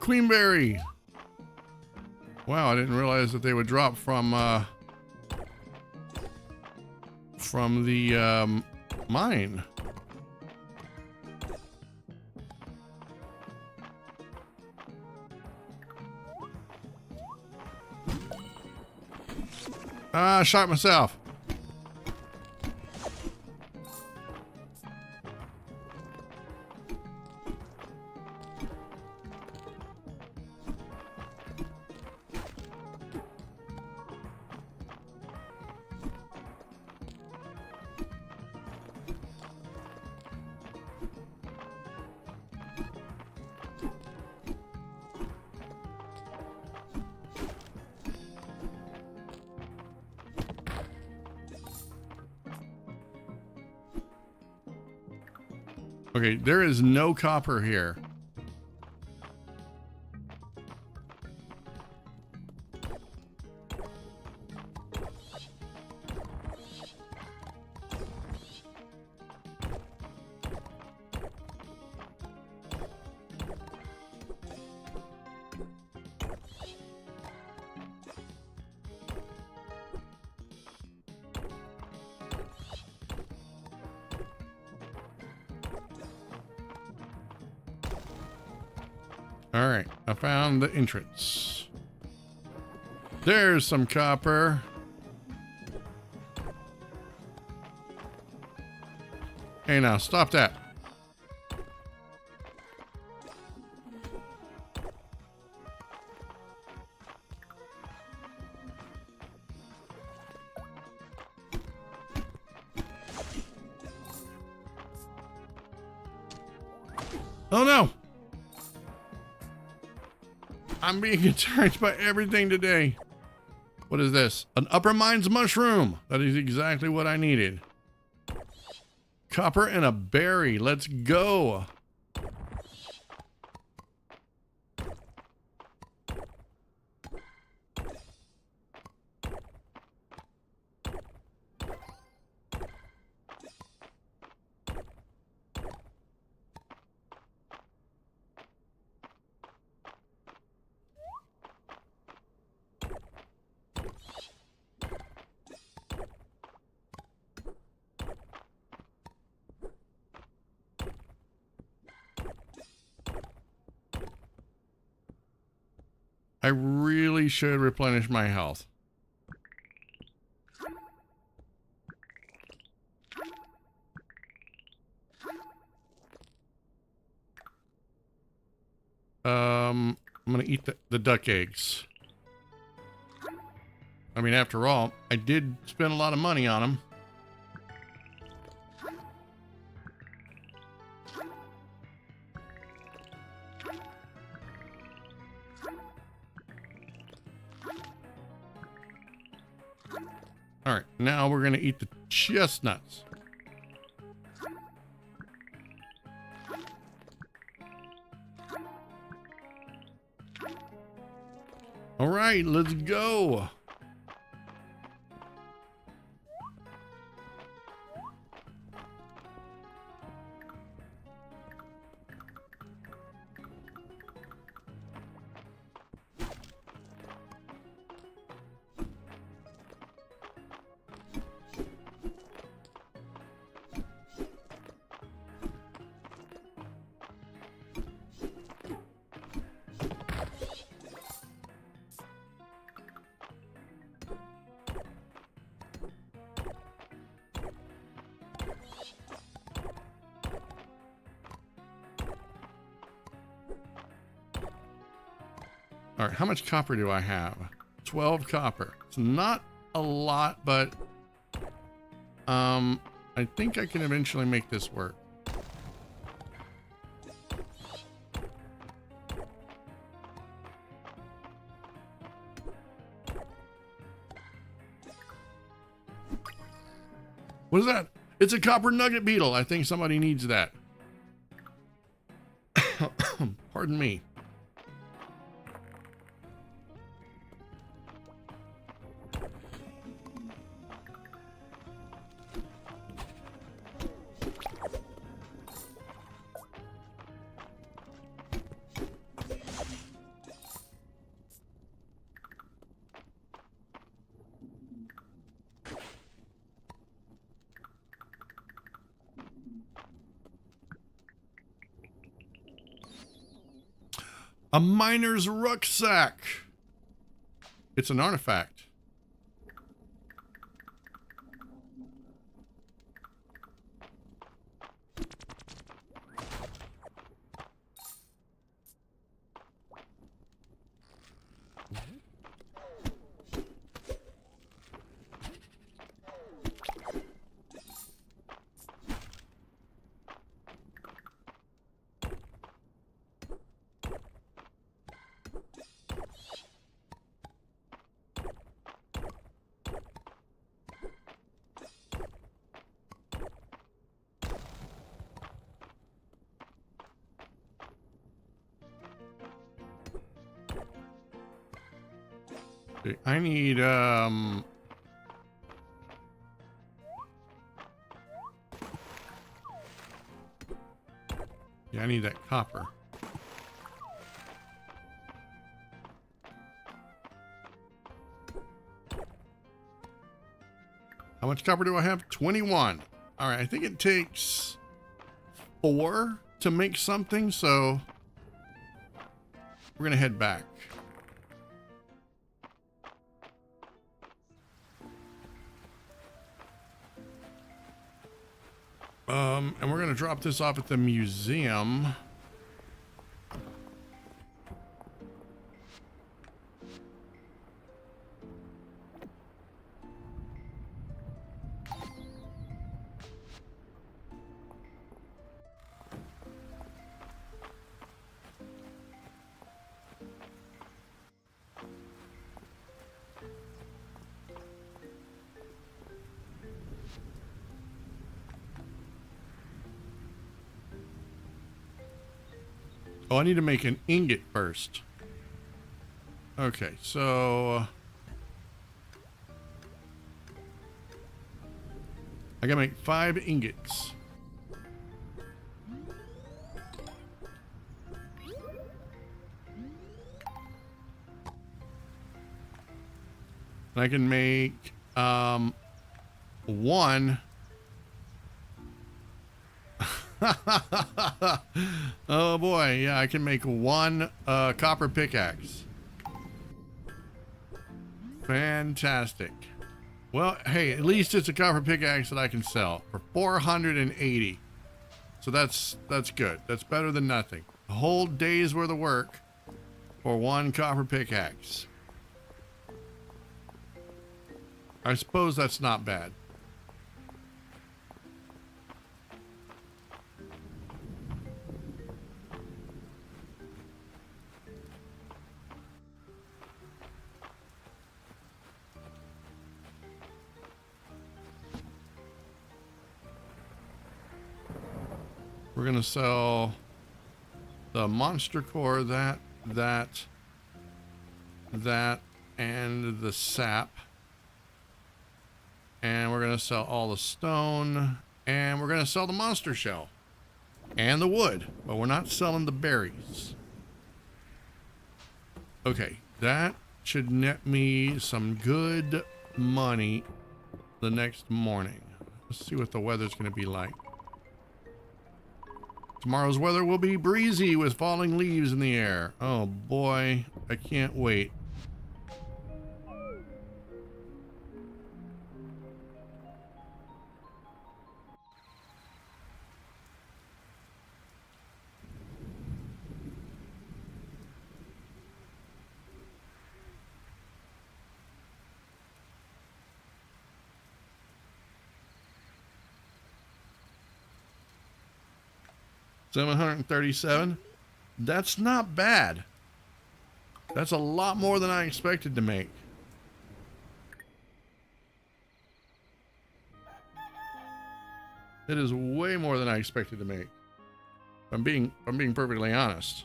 Queenberry. Wow, I didn't realize that they would drop from the mine. Ah, I shot myself. Okay, there is no copper here. All right, I found the entrance. There's some copper. Hey, now stop that. Oh no! I'm being attacked by everything today. What is this? An upper mines mushroom. That is exactly what I needed. Copper and a berry. Let's go. I really should replenish my health. I'm gonna eat the duck eggs. I mean, after all, I did spend a lot of money on them. All right, now we're gonna eat the chestnuts. All right, let's go. All right, how much copper do I have? 12 copper. It's not a lot, but I think I can eventually make this work. What is that? It's a copper nugget beetle. I think somebody needs that. Pardon me. A miner's rucksack. It's an artifact. I need, yeah, I need that copper. How much copper do I have? 21. All right, I think it takes 4 to make something, so we're gonna head back. And we're going to drop this off at the museum. Oh, I need to make an ingot first. Okay, so I gotta make 5 ingots. And I can make 1. Oh boy, yeah, I can make 1 copper pickaxe. Fantastic. Well, hey, at least it's a copper pickaxe that I can sell for 480. So that's good. That's better than nothing. A whole day's worth of work for 1 copper pickaxe. I suppose that's not bad. We're gonna sell the monster core, that, and the sap. And we're gonna sell all the stone, and we're gonna sell the monster shell and the wood, but we're not selling the berries. Okay, that should net me some good money the next morning. Let's see what the weather's gonna be like. Tomorrow's weather will be breezy with falling leaves in the air. Oh boy, I can't wait. $737. That's not bad. That's a lot more than I expected to make. It is way more than I expected to make. I'm being perfectly honest.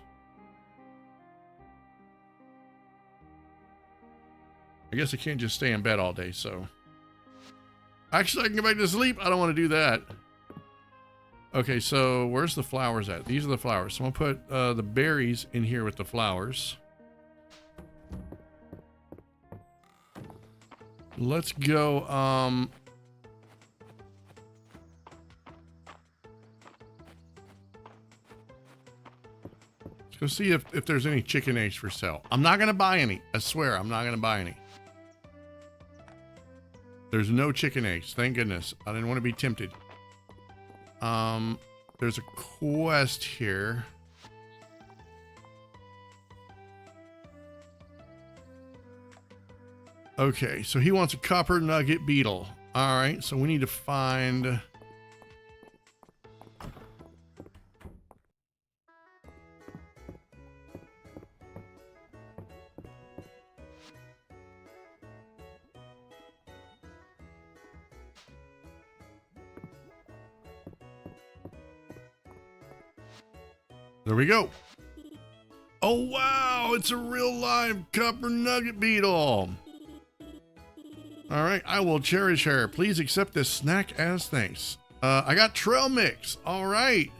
I guess I can't just stay in bed all day, so. Actually, I can go back to sleep. I don't want to do that. Okay, so where's the flowers at? These are the flowers. So I'm gonna put the berries in here with the flowers. Let's go, go see if there's any chicken eggs for sale. I'm not gonna buy any. I swear, I'm not gonna buy any. There's no chicken eggs. Thank goodness. I didn't want to be tempted. There's a quest here. Okay, so he wants a copper nugget beetle. All right, so we need to find... There we go. Oh, wow, it's a real live copper nugget beetle. All right, I will cherish her. Please accept this snack as thanks. I got trail mix. All right.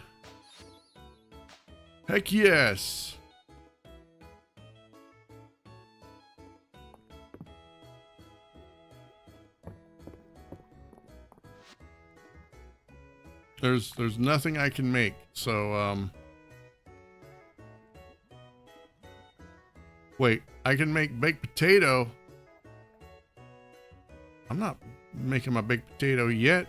Heck yes. There's nothing I can make, so wait, I can make baked potato. I'm not making my baked potato yet.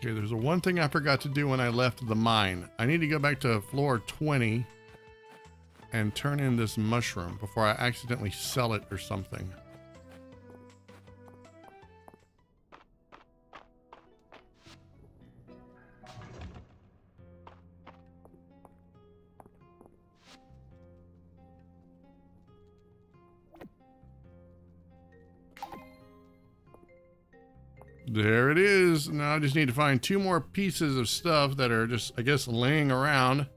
Okay, there's the one thing I forgot to do when I left the mine. I need to go back to floor 20 and turn in this mushroom before I accidentally sell it or something. There it is. Now I just need to find 2 more pieces of stuff that are just, I guess, laying around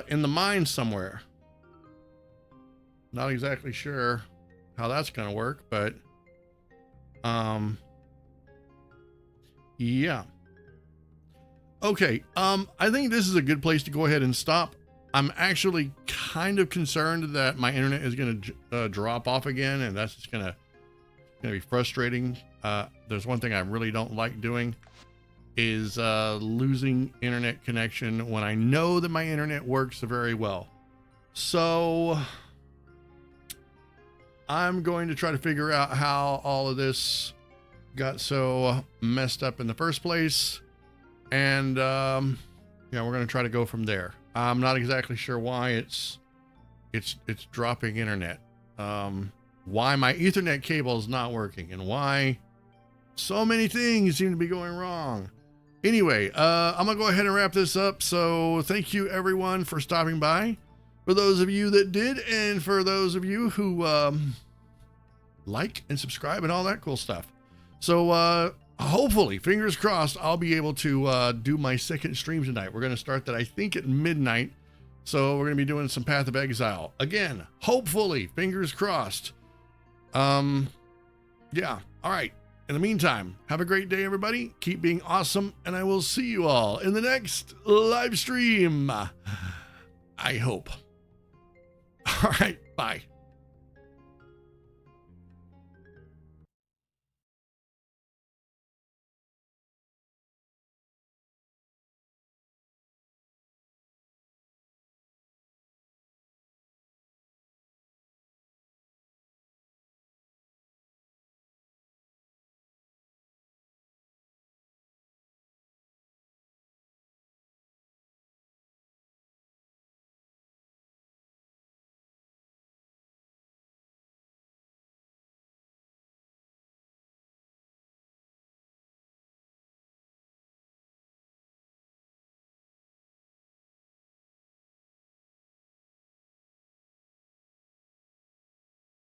in the mine somewhere. Not exactly sure how that's going to work, but yeah. Okay, I think this is a good place to go ahead and stop. I'm actually kind of concerned that my internet is going to drop off again, and that's just going to be frustrating. There's one thing I really don't like doing is losing internet connection when I know that my internet works very well. So I'm going to try to figure out how all of this got so messed up in the first place. And yeah, we're going to try to go from there. I'm not exactly sure why it's dropping internet. Why my Ethernet cable is not working, and why so many things seem to be going wrong. Anyway, I'm gonna go ahead and wrap this up. So thank you everyone for stopping by. For those of you that did, and for those of you who like and subscribe and all that cool stuff. So hopefully, fingers crossed, I'll be able to do my second stream tonight. We're gonna start that, I think, at midnight. So we're gonna be doing some Path of Exile again. Hopefully, fingers crossed. Yeah. All right. In the meantime, have a great day, everybody. Keep being awesome, and I will see you all in the next live stream. I hope. All right. Bye.